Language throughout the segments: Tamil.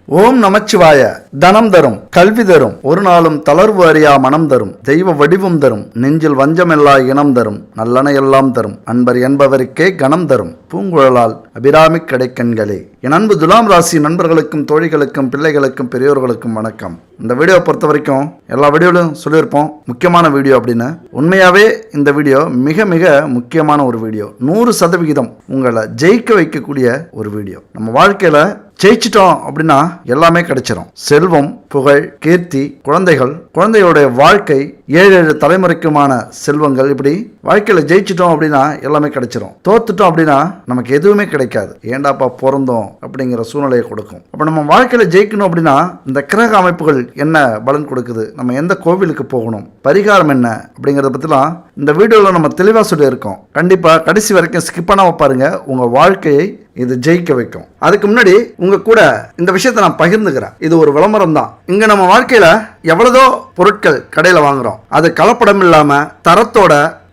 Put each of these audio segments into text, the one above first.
ஓம் நமச்சிவாய. தனம் தரும், கல்வி தரும், ஒரு நாளும் தளர்வு அறியா மனம் தரும், தெய்வ வடிவம் தரும், நெஞ்சில் வஞ்சமெல்லா இனம் தரும், நல்லன எல்லாம் தரும், அன்பர் என்பவருக்கே கணம் தரும், பூங்குழலால் அபிராமி கடைக்கண்களே. என் அன்பு துலாம் ராசி நண்பர்களுக்கும் தோழிகளுக்கும் பிள்ளைகளுக்கும் பெரியோர்களுக்கும் வணக்கம். இந்த வீடியோ பொறுத்த வரைக்கும் எல்லா வீடியோவிலும் சொல்லியிருப்போம் முக்கியமான வீடியோ அப்படின்னு. உண்மையாகவே இந்த வீடியோ மிக மிக முக்கியமான ஒரு வீடியோ. 100% உங்களை ஜெயிக்க வைக்கக்கூடிய ஒரு வீடியோ. நம்ம வாழ்க்கையில் ஜெயிச்சிட்டோம் அப்படின்னா எல்லாமே கிடைச்சிடும். செல்வம், புகழ், கீர்த்தி, குழந்தைகள், குழந்தையோடைய வாழ்க்கை, 7 தலைமுறைக்குமான செல்வங்கள், இப்படி வாழ்க்கையில் ஜெயிச்சிட்டோம் அப்படின்னா எல்லாமே கிடைச்சிடும். தோத்துட்டோம் அப்படின்னா நமக்கு எதுவுமே கிடைக்காது. ஏண்டாப்பா பிறந்தோம் அப்படிங்கிற சூழ்நிலையை கொடுக்கும். அப்போ நம்ம வாழ்க்கையில் ஜெயிக்கணும் அப்படின்னா இந்த கிரக அமைப்புகள் என்ன பலன் கொடுக்குது, நம்ம எந்த கோவிலுக்கு போகணும், பரிகாரம் என்ன அப்படிங்கிறத பற்றிலாம் இந்த வீடியோவில் நம்ம தெளிவாக சொல்லியிருக்கோம். கண்டிப்பாக கடைசி வரைக்கும் ஸ்கிப் பண்ணாமல் பாருங்கள். உங்கள் வாழ்க்கையை இது ஜெயிக்க வைக்கும். அதுக்கு முன்னாடி உங்க கூட இந்த விஷயத்தை நான் பகிர்ந்துக்கிறேன். இது ஒரு விளம்பரம் தான். இங்க நம்ம வாழ்க்கையில எவ்வளவோ பொருட்கள் கடையில வாங்குறோம். அது கலப்படம் இல்லாம தரத்தோட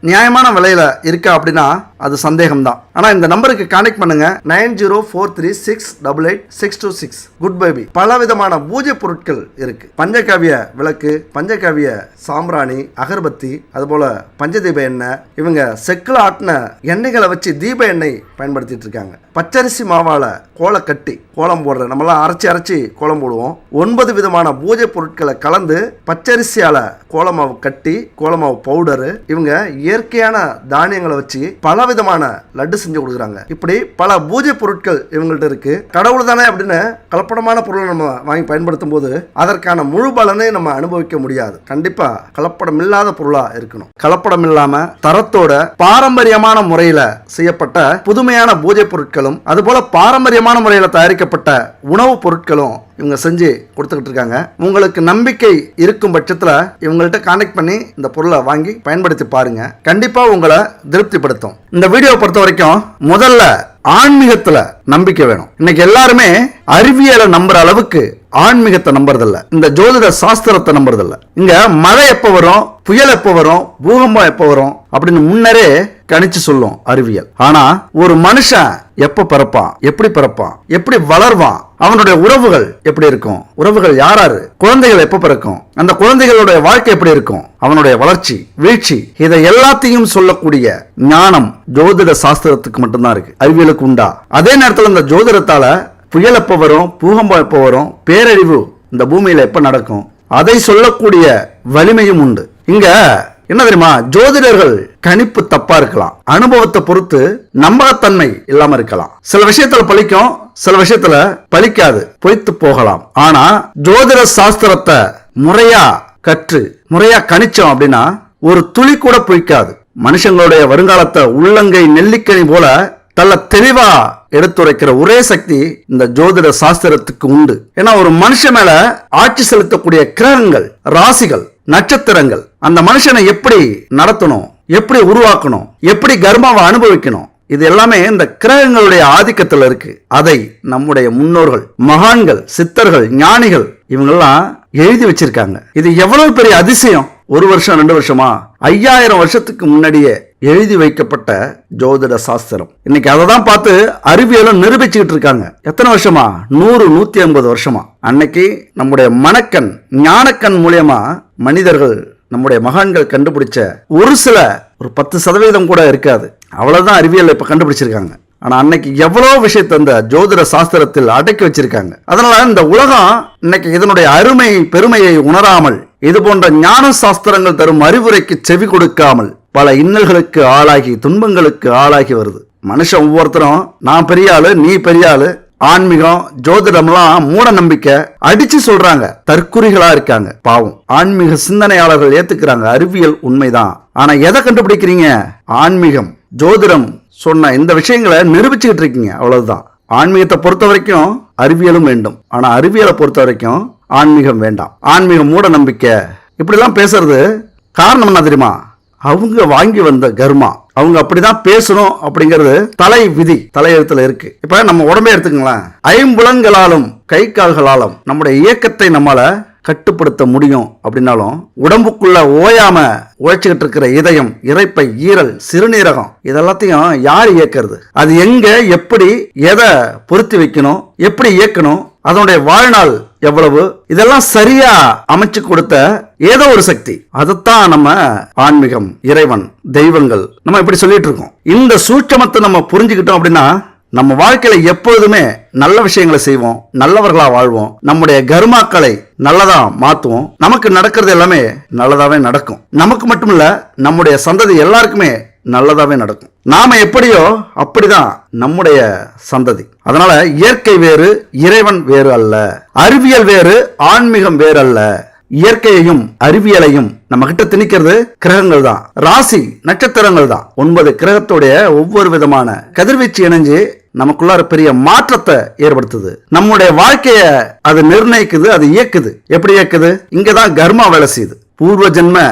நியாயமான விலையில இருக்கா அப்படின்னா அது சந்தேகம் தான். ஆனா இந்த நம்பருக்கு கான்டெக்ட் பண்ணுங்க. 9043688626. Good baby. பல விதமான பூஜை பொருட்கள் இருக்கு. பஞ்சகாவிய விளக்கு, பஞ்சகாவிய சாம்பிராணி, அகர்பத்தி, அதுபோல பஞ்சதீப எண்ணெய், இவங்க செக்கில் ஆட்டின எண்ணெய்களை வச்சு தீப எண்ணெய் பயன்படுத்திட்டு இருக்காங்க. பச்சரிசி மாவால கோலை கட்டி கோலம் போடுற, நம்மளாம் அரைச்சி கோலம் போடுவோம். 9 விதமான பூஜை பொருட்களை கலந்து பச்சரிசியால கோலமாவு கட்டி, கோலமாவு பவுடரு, இவங்க இயற்கையான தானியங்களை வச்சு பல விதமான லட்டு செஞ்சு கொடுக்குறாங்க. இப்படி பல பூஜை பொருட்கள் இவங்கள்ட்ட இருக்கு. கடவுள் தானே அப்படின்னு கலப்படமான பொருளை நம்ம வாங்கி பயன்படுத்தும் போது அதற்கான முழு பலனை நம்ம அனுபவிக்க முடியாது. கண்டிப்பா கலப்படம் இல்லாத பொருளா இருக்கணும். கலப்படம் இல்லாம தரத்தோட பாரம்பரியமான முறையில செய்யப்பட்ட புதுமையான பூஜை பொருட்களும், அதுபோல பாரம்பரியமான முறையில் தயாரிக்கப்பட்ட உணவுப் பொருட்களும் இவங்க செஞ்சு கொடுத்துக்கிட்டு இருக்காங்க. உங்களுக்கு நம்பிக்கை இருக்கும் பட்சத்தில் இவங்கள்ட்ட கான்டெக்ட் பண்ணி இந்த பொருளை வாங்கி பயன்படுத்தி பாருங்க. கண்டிப்பா உங்களை திருப்திப்படுத்தும். இந்த வீடியோ பொறுத்த வரைக்கும் முதல்ல ஆன்மீகத்துல நம்பிக்கை வேணும். இன்னைக்கு எல்லாருமே அறிவியலை நம்புற அளவுக்கு ஆன்மீகத்தை நம்புறதில்ல, இந்த ஜோதிட சாஸ்திரத்தை நம்புறதில்ல. இங்க மழை எப்ப வரும், புயல் எப்ப வரும், பூகம்பம் எப்ப வரும் அப்படின்னு முன்னரே கணிச்சு சொல்லும் அறிவியல். ஆனா ஒரு மனுஷன் எப்ப பிறப்பான், எப்படி பிறப்பான், எப்படி வளர்வான், அவனுடைய உறவுகள் எப்படி இருக்கும், உறவுகள் யாராரு, குழந்தைகள் எப்ப பிறக்கும், அந்த குழந்தைகளுடைய வாழ்க்கை எப்படி இருக்கும், அவனுடைய வளர்ச்சி, வீழ்ச்சி, இதை எல்லாத்தையும் சொல்லக்கூடிய ஞானம் ஜோதிட சாஸ்திரத்துக்கு மட்டும்தான் இருக்கு, அறிவியலுக்கு உண்டா. அதே நேரத்தில் இந்த ஜோதிடத்தால புயல் எப்ப வரும், பூகம்பம் எப்ப வரும், பேரழிவு இந்த பூமியில எப்ப நடக்கும், அதை சொல்லக்கூடிய வலிமையும் உண்டு. இங்க என்ன தெரியுமா, ஜோதிடர்கள் கணிப்பு தப்பா இருக்கலாம், அனுபவத்தை பொறுத்து நம்பகத்தன்மை இல்லாம இருக்கலாம். சில விஷயத்துல பலிக்கும், சில விஷயத்துல பலிக்காது, பொய்த்து போகலாம். ஆனா ஜோதிட சாஸ்திரத்தை முறையா கற்று முறையா கணிச்சோம் அப்படின்னா ஒரு துளி கூட பொய்க்காது. மனுஷங்களுடைய வருங்காலத்தை உள்ளங்கை நெல்லிக்கனி போல தள்ள தெளிவா எடுத்துரைக்கிற ஒரே சக்தி இந்த ஜோதிட சாஸ்திரத்துக்கு உண்டு. ஏன்னா ஒரு மனுஷன் மேல ஆட்சி செலுத்தக்கூடிய கிரகங்கள், ராசிகள், நட்சத்திரங்கள் அந்த மனுஷனை எப்படி நடத்தணும், எப்படி உருவாக்கணும், எப்படி கர்மாவை அனுபவிக்கணும், இது எல்லாமே இந்த கிரகங்களுடைய ஆதிக்கத்தில் இருக்கு. அதை நம்முடைய முன்னோர்கள், மகான்கள், சித்தர்கள், ஞானிகள் இவங்கெல்லாம் எழுதி வச்சிருக்காங்க. இது எவ்வளவு பெரிய அதிசயம். 1 வருஷம் 2 வருஷமா 5000 வருஷத்துக்கு முன்னாடியே எழுதி வைக்கப்பட்ட ஜோதிட சாஸ்திரம். இன்னைக்கு அதை தான் பார்த்து அறிவியலும் நிரூபிச்சுக்கிட்டு இருக்காங்க. எத்தனை வருஷமா? 100 150 வருஷமா. அன்னைக்கு நம்முடைய மனக்கண், ஞானக்கண் மூலியமா மனிதர்கள், நம்முடைய மகான்கள் கண்டுபிடிச்ச ஒரு 10% கூட இருக்காது. அவ்வளவுதான் அறிவியல் இப்ப கண்டுபிடிச்சிருக்காங்க. ஆனா அன்னைக்கு எவ்வளவு விஷயத்தை அந்த ஜோதிட சாஸ்திரத்தில் அடக்கி வச்சிருக்காங்க. அதனால இந்த உலகம் இன்னைக்கு இதனுடைய அருமை பெருமையை உணராமல், இது போன்ற ஞான சாஸ்திரங்கள் தரும் அறிவுரைக்கு செவி கொடுக்காமல் பல இன்னல்களுக்கு ஆளாகி, துன்பங்களுக்கு ஆளாகி வருது. மனுஷன் ஒவ்வொருத்தரும் நான் பெரிய ஆளு, நீ பெரிய ஆளு, ஆன்மீகம், ஜோதிடம்லாம் மூட நம்பிக்கை அடிச்சு சொல்றாங்க. தற்குறிகளா இருக்காங்க. பாவம். ஆன்மீக சிந்தனையாளர்கள் ஏத்துக்கிறாங்க அறிவியல் உண்மைதான். ஆனா எதை கண்டுபிடிக்கிறீங்க? ஆன்மீகம், ஜோதிடம் சொன்ன இந்த விஷயங்களை நிரூபிச்சுக்கிட்டு இருக்கீங்க. அவ்வளவுதான். ஆன்மீகத்தை பொறுத்த வரைக்கும் அறிவியலும் வேண்டும். ஆனா அறிவியலை பொறுத்த வரைக்கும் ஆன்மீகம் வேண்டாம். ஆன்மீகம் மூட நம்பிக்கை இப்படிலாம் பேசுறது காரணம் என்ன தெரியுமா? அவங்க வாங்கி வந்த கர்மா. அவங்க அப்படிதான் பேசணும் அப்படிங்கிறது தலை விதி, தலையெழுத்துல இருக்கு. இப்ப நம்ம உடம்பே எடுத்துக்கலாம். 5 புலன்களாலும் கை கால்களாலும் நம்முடைய இயக்கத்தை நம்மால கட்டுப்படுத்த முடியும் அப்படின்னாலும் உடம்புக்குள்ள ஓயாம உழைச்சுக்கிட்டு இருக்கிற இதயம், இரைப்பை, ஈரல், சிறுநீரகம் இதெல்லாத்தையும் யார் இயக்கிறது? அது எங்க, எப்படி, எதை பொருத்தி வைக்கணும், எப்படி இயக்கணும், அதனுடைய வாழ்நாள் எவ்வளவு, இதெல்லாம் சரியா அமைச்சு கொடுத்த ஏதோ ஒரு சக்தி. அதைத்தான் நம்ம ஆன்மீகம், இறைவன், தெய்வங்கள் நம்ம இப்படி சொல்லிட்டு இருக்கோம். இந்த சூட்சமத்தை நம்ம புரிஞ்சுக்கிட்டோம் அப்படின்னா நம்ம வாழ்க்கையில எப்பொழுதுமே நல்ல விஷயங்களை செய்வோம், நல்லவர்களா வாழ்வோம், நம்முடைய கர்மாக்களை நல்லதா மாத்துவோம், நமக்கு நடக்கிறது எல்லாமே நல்லதாவே நடக்கும். நமக்கு மட்டும் இல்ல, நம்முடைய சந்ததி எல்லாருக்குமே நல்லதாவே நடக்கும். நாம எப்படியோ அப்படிதான் நம்முடைய சந்ததி. அதனால இயற்கை வேறு, இறைவன் வேறு அல்ல. அறிவியல் வேறு, ஆன்மீகம் வேறு அல்ல. இயற்கையையும் அறிவியலையும் நம்ம கிட்ட திணிக்கிறது கிரகங்கள் தான், ராசி நட்சத்திரங்கள் தான். 9 கிரகத்துடைய ஒவ்வொரு விதமான கதிர்வீச்சு இணைஞ்சு நமக்குள்ளார பெரிய மாற்றத்தை ஏற்படுத்துது. நம்முடைய வாழ்க்கைய அது நிர்ணயிக்குது, அது இயக்குது. எப்படி இயக்குது? இங்கதான் கர்மா வேலை செய்யுது. பூர்வ ஜென்ம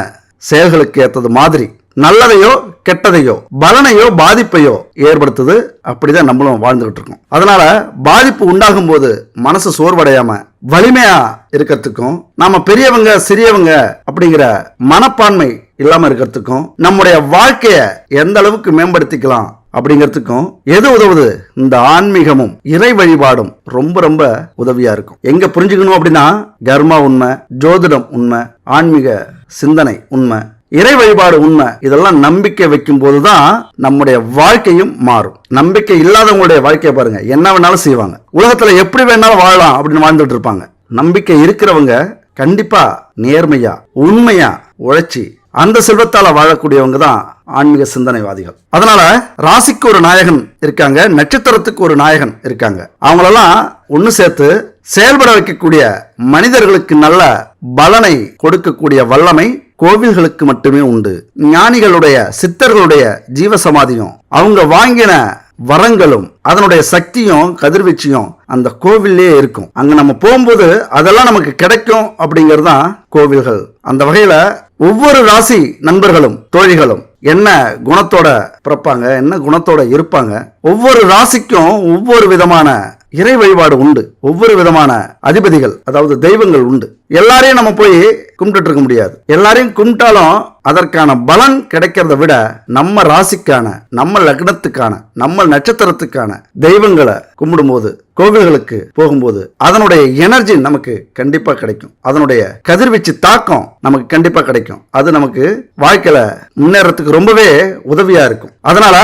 செயல்களுக்கு ஏற்றது மாதிரி நல்லதையோ கெட்டதையோ பலனையோ பாதிப்பையோ ஏற்படுத்துது. அப்படிதான் நம்மளும் வாழ்ந்துகிட்டு இருக்கோம். அதனால பாதிப்பு உண்டாகும் போது மனசு சோர்வடையாம வலிமையா இருக்கிறதுக்கும், நாம பெரியவங்க சிறியவங்க அப்படிங்கிற மனப்பான்மை இல்லாம இருக்கிறதுக்கும், நம்முடைய வாழ்க்கைய எந்த அளவுக்கு மேம்படுத்திக்கலாம் அப்படிங்கிறதுக்கும் எது உதவுது? இந்த ஆன்மீகமும் இறை வழிபாடும் ரொம்ப ரொம்ப உதவியா இருக்கும். எங்க புரிஞ்சுக்கணும் அப்படின்னா, கர்மா உண்மை, ஜோதிடம் உண்மை, ஆன்மீக சிந்தனை உண்மை, இறை வழிபாடு உண்மை. இதெல்லாம் நம்பிக்கை வைக்கும் போதுதான் நம்முடைய வாழ்க்கையும் மாறும். நம்பிக்கை இல்லாதவங்களுடைய வாழ்க்கையை பாருங்க, என்ன வேணாலும் செய்வாங்க, உலகத்துல எப்படி வேணாலும் வாழலாம் அப்படின்னு வாழ்ந்துட்டு இருப்பாங்க. நம்பிக்கை இருக்கிறவங்க கண்டிப்பா நேர்மையா உண்மையா உழைச்சி அந்த செல்வத்தால வாழக்கூடியவங்க தான் ஆன்மீக சிந்தனைவாதிகள். அதனால ராசிக்கு ஒரு நாயகன் இருக்காங்க, நட்சத்திரத்துக்கு ஒரு நாயகன் இருக்காங்க. அவங்களெல்லாம் ஒன்னு சேர்த்து செயல்பட வைக்கக்கூடிய, மனிதர்களுக்கு நல்ல பலனை கொடுக்கக்கூடிய வல்லமை கோவில்களுக்கு மட்டுமே உண்டு. ஞானிகளுடைய சித்தர்களுடைய ஜீவசமாதியும் அவங்க வாங்கின வரங்களும் அதனுடைய சக்தியும் கதிர்வீச்சியும் அந்த கோவிலே இருக்கும். அங்க நம்ம போகும்போது அதெல்லாம் நமக்கு கிடைக்கும் அப்படிங்கிறது தான் கோவில்கள். அந்த வகையில ஒவ்வொரு ராசி நண்பர்களும் தோழிகளும் என்ன குணத்தோட பிறப்பாங்க, என்ன குணத்தோட இருப்பாங்க, ஒவ்வொரு ராசிக்கும் ஒவ்வொரு விதமான இறை வழிபாடு உண்டு, ஒவ்வொரு விதமான அதிபதிகள் அதாவது தெய்வங்கள் உண்டு. எல்லாரையும் நம்ம போய் கும்பிட்டு இருக்க முடியாது. எல்லாரையும் கும்பிட்டாலும் அதற்கான பலன் கிடைக்கிறத விட நம்ம ராசிக்கான, நம்ம லக்னத்துக்கான, நம்ம நட்சத்திரத்துக்கான தெய்வங்களை கும்பிடும்போது, கோவில்களுக்கு போகும்போது அதனுடைய எனர்ஜி நமக்கு கண்டிப்பா கிடைக்கும். அதனுடைய கதிர்வீச்சு தாக்கம் நமக்கு கண்டிப்பா கிடைக்கும். அது நமக்கு வாழ்க்கையில முன்னேறதுக்கு ரொம்பவே உதவியா இருக்கும். அதனால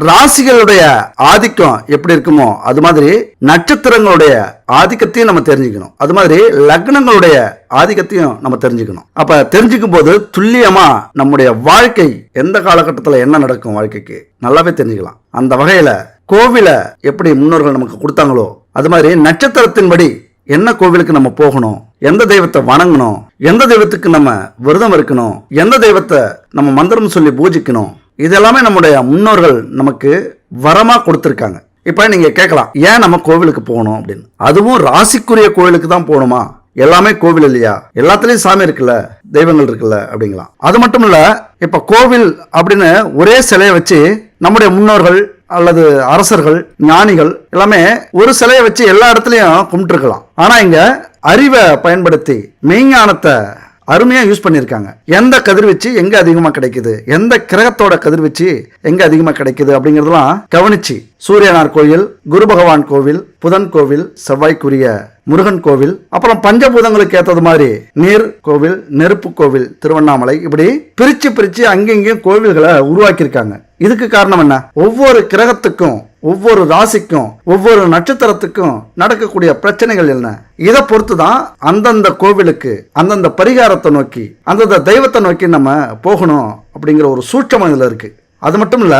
ராசிகளுடைய ஆதிக்கம் எப்படி இருக்குமோ அது மாதிரி நட்சத்திரங்களுடைய ஆதிக்கத்தையும் நம்ம தெரிஞ்சுக்கணும். அது மாதிரி லக்னங்களுடைய ஆதிக்கத்தையும் நம்ம தெரிஞ்சுக்கணும். அப்ப தெரிஞ்சுக்கும் போது துல்லியமா நம்முடைய வாழ்க்கை எந்த காலகட்டத்தில் என்ன நடக்கும் வாழ்க்கைக்கு நல்லாவே தெரிஞ்சுக்கலாம். அந்த வகையில கோவிலை எப்படி முன்னோர்கள் நமக்கு கொடுத்தாங்களோ அது மாதிரி நட்சத்திரத்தின்படி என்ன கோவிலுக்கு நம்ம போகணும், எந்த தெய்வத்தை வணங்கணும், எந்த தெய்வத்துக்கு நம்ம விரதம் இருக்கணும், எந்த தெய்வத்தை நம்ம மந்திரம் சொல்லி பூஜிக்கணும், இதெல்லாமே நம்முடைய முன்னோர்கள் நமக்கு வரமா கொடுத்திருக்காங்க. இப்ப நீங்க கேட்கலாம், ஏன் நம்ம கோவிலுக்கு போகணும் அப்படின்னு. அதுவும் ராசிக்குரிய கோவிலுக்கு தான் போகணுமா? எல்லாமே கோவில் இல்லையா? எல்லாத்துலயும் சாமி இருக்குல்ல, தெய்வங்கள் இருக்குல்ல அப்படிங்களாம். அது மட்டும் இல்ல, இப்ப கோவில் அப்படின்னு ஒரே சிலையை வச்சு நம்முடைய முன்னோர்கள் அல்லது அரசர்கள் ஞானிகள் எல்லாமே ஒரு சிலையை வச்சு எல்லா இடத்துலயும் கும்பிட்டுருக்கலாம். ஆனா இங்க அறிவை பயன்படுத்தி மெய்ஞானத்தை அருமையா யூஸ் பண்ணியிருக்காங்க. எந்த கதிர்வீச்சு எங்க அதிகமா கிடைக்குது, எந்த கிரகத்தோட கதிர்வீச்சு எங்க அதிகமா கிடைக்குது அப்படிங்கறதெல்லாம் கவனிச்சு சூரியனார் கோயில், குரு பகவான் கோவில், புதன் கோவில், செவ்வாய்க்குரிய முருகன் கோவில், அப்புறம் பஞ்சபூதங்களுக்கு ஏற்றது மாதிரி நீர் கோவில், நெருப்பு கோவில், திருவண்ணாமலை, இப்படி பிரிச்சு பிரிச்சு அங்கெங்கேயும் கோவில்களை உருவாக்கியிருக்காங்க. இதுக்கு காரணம் என்ன? ஒவ்வொரு கிரகத்துக்கும், ஒவ்வொரு ராசிக்கும், ஒவ்வொரு நட்சத்திரத்துக்கும் நடக்கக்கூடிய பிரச்சனைகள் என்ன, இதை பொறுத்து தான் அந்தந்த கோவிலுக்கு அந்தந்த பரிகாரத்தை நோக்கி அந்தந்த தெய்வத்தை நோக்கி நம்ம போகணும் அப்படிங்கிற ஒரு சூட்சமம் இதுல இருக்கு. அது மட்டும் இல்ல,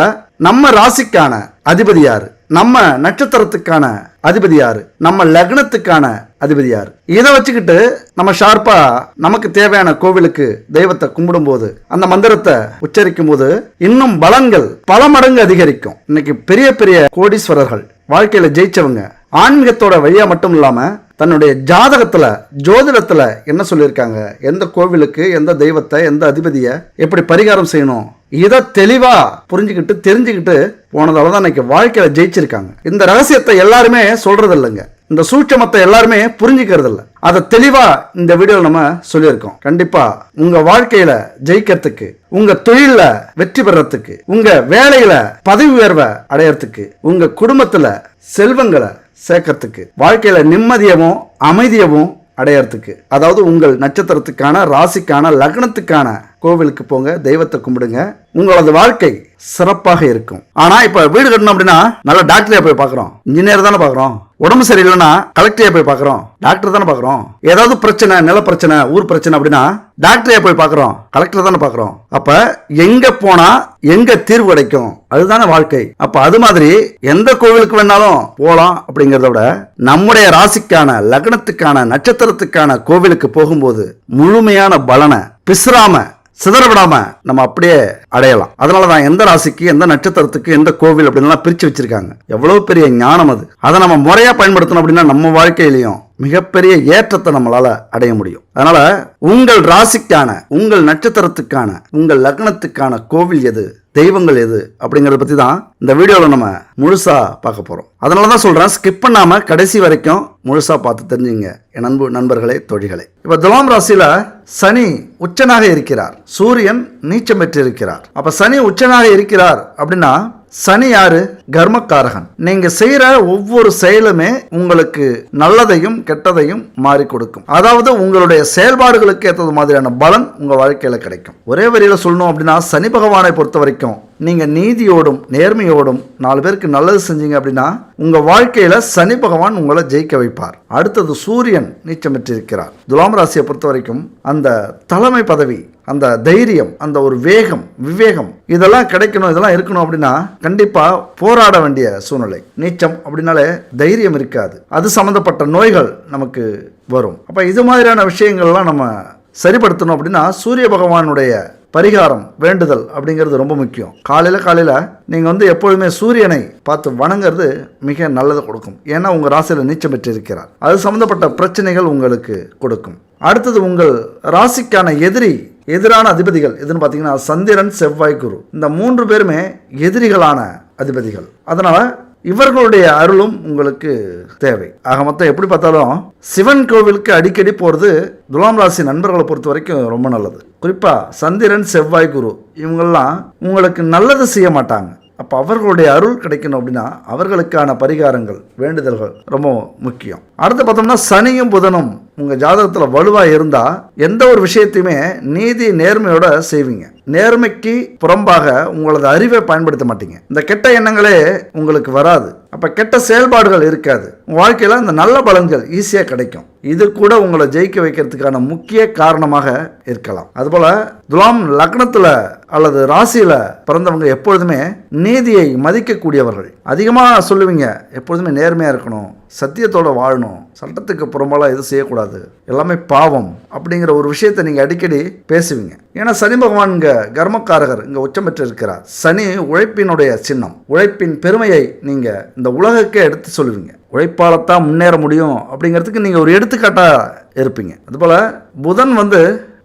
நம்ம ராசிக்கான அதிபதி யாரு, நம்ம நட்சத்திரத்துக்கான அதிபதி யாரு, நம்ம லக்னத்துக்கான அதிபதி யாரு, இதை வச்சுக்கிட்டு நம்ம ஷார்ப்பா நமக்கு தேவையான கோவிலுக்கு தெய்வத்தை கும்பிடும் போது, அந்த மந்திரத்தை உச்சரிக்கும் போது இன்னும் பலன்கள் பல மடங்கு அதிகரிக்கும். இன்னைக்கு பெரிய பெரிய கோடீஸ்வரர்கள், வாழ்க்கையில ஜெயிச்சவங்க, ஆன்மீகத்தோட வழியா மட்டும் இல்லாம தன்னுடைய ஜாதகத்துல ஜோதிடத்துல என்ன சொல்லியிருக்காங்க, எந்த கோவிலுக்கு எந்த தெய்வத்தை எந்த அதிபதியை எப்படி பரிகாரம் செய்யணும், இதை தெளிவா புரிஞ்சுக்கிட்டு தெரிஞ்சுக்கிட்டு போனதாலதான் இன்னைக்கு வாழ்க்கையில ஜெயிச்சிருக்காங்க. இந்த ரகசியத்தை எல்லாருமே சொல்றது இல்லைங்க, இந்த சூட்சமத்தை எல்லாருமே புரிஞ்சுக்கிறது இல்லை. அதை தெளிவா இந்த வீடியோல நம்ம சொல்லியிருக்கோம். கண்டிப்பா உங்க வாழ்க்கையில ஜெயிக்கிறதுக்கு, உங்க தொழில வெற்றி பெறறதுக்கு, உங்க வேலையில பதவி உயர்வை அடையறதுக்கு, உங்க குடும்பத்துல செல்வங்களை சேர்க்கறதுக்கு, வாழ்க்கையில நிம்மதியவும் அமைதியவும் அடையறதுக்கு. அதாவது உங்கள் நட்சத்திரத்துக்கான, ராசிக்கான, லக்னத்துக்கான கோவிலுக்கு போங்க, தெய்வத்தை கும்பிடுங்க, உங்களது வாழ்க்கை சிறப்பாக இருக்கும். ஆனா இப்ப வீடு கட்டணும் அப்படின்னா நல்ல டாக்டரையா போய் பார்க்கறோம், இன்ஜினியர் தானே பார்க்கறோம். உடம்பு சரியில்லைன்னா கலெக்டரையா போய் பார்க்கறோம், டாக்டர் தானே பார்க்கறோம். ஏதாவது பிரச்சனை, நில பிரச்சனை, ஊர் பிரச்சனை அப்படின்னா டாக்டரையா போய் பார்க்கறோம், கலெக்டர் தானே பார்க்கறோம். அப்ப எங்க போனா எங்க தீர்வு கிடைக்கும், அதுதானே வாழ்க்கை. அப்ப அது மாதிரி எந்த கோவிலுக்கு வேணாலும் போலாம் அப்படிங்கறத விட நம்முடைய ராசிக்கான, லக்னத்துக்கான, நட்சத்திரத்துக்கான கோவிலுக்கு போகும்போது முழுமையான பலனை பிசுறாம சிதறவிடாம நம்ம அப்படியே அடையலாம். அதனாலதான் எந்த ராசிக்கு, எந்த நட்சத்திரத்துக்கு, எந்த கோவில் அப்படின்னு பிரிச்சு வச்சிருக்காங்க. எவ்வளவு பெரிய ஞானம் அது. அதை நம்ம முறையா பயன்படுத்தணும் அப்படின்னா நம்ம வாழ்க்கையிலையும் மிகப்பெரிய ஏற்றத்தை நம்மளால அடைய முடியும். அதனால உங்கள் ராசிக்கான, உங்கள் நட்சத்திரத்துக்கான, உங்கள் லக்னத்துக்கான கோவில் எது, தெய்வங்கள் எது அப்படிங்கறத பத்தி தான் இந்த வீடியோல நம்ம முழுசா பார்க்க போறோம். அதனாலதான் சொல்றேன், ஸ்கிப் பண்ணாம கடைசி வரைக்கும் முழுசா பார்த்து தெரிஞ்சுங்க என் நண்பர்களே, தோழிகளே. இப்ப துலாம் ராசியில சனி உச்சனாக இருக்கிறார், சூரியன் நீச்சம் பெற்று இருக்கிறார். அப்ப சனி உச்சனாக இருக்கிறார் அப்படின்னா சனி யாரு? கர்மக்காரகன். நீங்க செய்யற ஒவ்வொரு செயலுமே உங்களுக்கு நல்லதையும் கெட்டதையும் மாறி கொடுக்கும். அதாவது உங்களுடைய செயல்பாடுகளுக்கு ஏற்றது மாதிரியான பலன் உங்க வாழ்க்கையில கிடைக்கும். ஒரே வரியில சொல்லணும் அப்படின்னா சனி பகவானை பொறுத்த வரைக்கும் நீங்க நீதியோடும் நேர்மையோடும் 4 பேருக்கு நல்லது செஞ்சீங்க அப்படின்னா உங்க வாழ்க்கையில சனி பகவான் உங்களை ஜெயிக்க வைப்பார். அடுத்தது சூரியன் நீச்சம் பெற்றிருக்கிறார். துலாம் ராசியை பொறுத்த வரைக்கும் அந்த தலைமை பதவி, அந்த தைரியம், அந்த ஒரு வேகம், விவேகம் இதெல்லாம் கிடைக்கணும், இதெல்லாம் இருக்கணும் அப்படின்னா கண்டிப்பா போராட வேண்டிய சூழ்நிலை. நீச்சம் அப்படின்னாலே தைரியம் இருக்காது, அது சம்பந்தப்பட்ட நோய்கள் நமக்கு வரும். அப்ப இது மாதிரியான விஷயங்கள்லாம் நம்ம சரிப்படுத்தணும் அப்படின்னா சூரிய பகவானுடைய பரிகாரம், வேண்டுதல் அப்படிங்கிறது ரொம்ப முக்கியம். காலையில நீங்கள் எப்பொழுதுமே சூரியனை பார்த்து வணங்குறது மிக நல்லதை கொடுக்கும். ஏன்னா உங்கள் ராசியில் நீச்சம் பெற்றிருக்கிறார், அது சம்மந்தப்பட்ட பிரச்சனைகள் உங்களுக்கு கொடுக்கும். அடுத்தது உங்கள் ராசிக்கான எதிரான அதிபதிகள் எதுன்னு பார்த்தீங்கன்னா சந்திரன், செவ்வாய், குரு. இந்த 3 பேருமே எதிரிகளான அதிபதிகள். அதனால இவர்களுடைய அருளும் உங்களுக்கு தேவை. ஆக மொத்தம் எப்படி பார்த்தாலும் சிவன் கோவிலுக்கு அடிக்கடி போகிறது துலாம் ராசி நண்பர்களை பொறுத்த வரைக்கும் ரொம்ப நல்லது. குறிப்பாக சந்திரன், செவ்வாய், குரு இவங்கெல்லாம் உங்களுக்கு நல்லது செய்ய மாட்டாங்க. அப்போ அவர்களுடைய அருள் கிடைக்கணும் அப்படின்னா அவர்களுக்கான பரிகாரங்கள், வேண்டுதல்கள் ரொம்ப முக்கியம். அடுத்து பார்த்தோம்னா சனியும் புதனும் உங்கள் ஜாதகத்தில் வலுவாக இருந்தால் எந்த ஒரு விஷயத்தையுமே நீதி நேர்மையோட செய்வீங்க. நேர்மைக்கு புறம்பாக உங்களது அறிவை பயன்படுத்த மாட்டீங்க. இந்த கெட்ட எண்ணங்களே உங்களுக்கு வராது. அப்போ கெட்ட செயல்பாடுகள் இருக்காது. உங்கள் வாழ்க்கையில் இந்த நல்ல பலன்கள் ஈஸியாக கிடைக்கும். இது கூட உங்களை ஜெயிக்க வைக்கிறதுக்கான முக்கிய காரணமாக இருக்கலாம். அதுபோல் துலாம் லக்னத்தில் அல்லது ராசியில் பிறந்தவங்க எப்பொழுதுமே நீதியை மதிக்கக்கூடியவர்கள். அதிகமாக சொல்லுவீங்க, எப்பொழுதுமே நேர்மையாக இருக்கணும், சத்தியத்தோடு வாழணும், சட்டத்துக்கு புறம்பாலாம் எதுவும் செய்யக்கூடாது, எல்லாமே பாவம் அப்படிங்கிற ஒரு விஷயத்தை நீங்கள் அடிக்கடி பேசுவீங்க. ஏன்னா சனி பகவான் இங்கே கர்மக்காரகர், இங்கே உச்சம் பெற்று இருக்கிறார். சனி உழைப்பினுடைய சின்னம். உழைப்பின் பெருமையை நீங்கள் இந்த உலகுக்கே எடுத்து சொல்லுவீங்க. உழைப்பால்தான் முன்னேற முடியும் அப்படிங்கிறதுக்கு நீங்கள் ஒரு எடுத்துக்காட்டாக இருப்பீங்க. அதுபோல் புதன்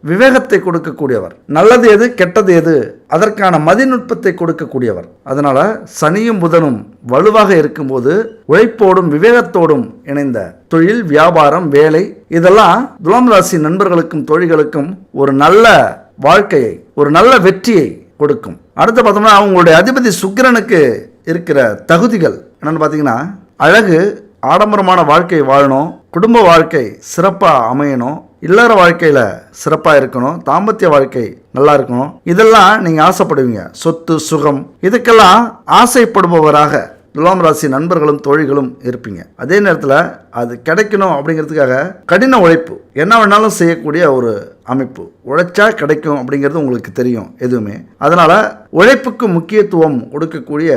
விவேகத்தை கொடுக்கக்கூடியவர். நல்லது எது, கெட்டது எது, அதற்கான மதிநுட்பத்தை கொடுக்கக்கூடியவர். அதனால சனியும் புதனும் வலுவாக இருக்கும்போது உழைப்போடும் விவேகத்தோடும் இணைந்த தொழில், வியாபாரம், வேலை இதெல்லாம் துலாம் ராசி நண்பர்களுக்கும் தோழிகளுக்கும் ஒரு நல்ல வாழ்க்கையை, ஒரு நல்ல வெற்றியை கொடுக்கும். அடுத்து பார்த்தோம்னா அவங்களுடைய அதிபதி சுக்கிரனுக்கு இருக்கிற தகுதிகள் என்னன்னு பார்த்தீங்கன்னா அழகு, ஆடம்பரமான வாழ்க்கை வாழணும், குடும்ப வாழ்க்கை சிறப்பாக அமையணும், இல்லற வாழ்க்கையில் சிறப்பாக இருக்கணும், தாம்பத்திய வாழ்க்கை நல்லா இருக்கணும், இதெல்லாம் நீங்கள் ஆசைப்படுவீங்க. சொத்து, சுகம் இதுக்கெல்லாம் ஆசைப்படுபவராக துலாம் ராசி நண்பர்களும் தோழிகளும் இருப்பீங்க. அதே நேரத்தில் அது கிடைக்கணும் அப்படிங்கிறதுக்காக கடின உழைப்பு, என்ன வேணாலும் செய்யக்கூடிய ஒரு அமைப்பு. உழைச்சா கிடைக்கும் அப்படிங்கிறது உங்களுக்கு தெரியும் எதுவுமே. அதனால் உழைப்புக்கு முக்கியத்துவம் கொடுக்கக்கூடிய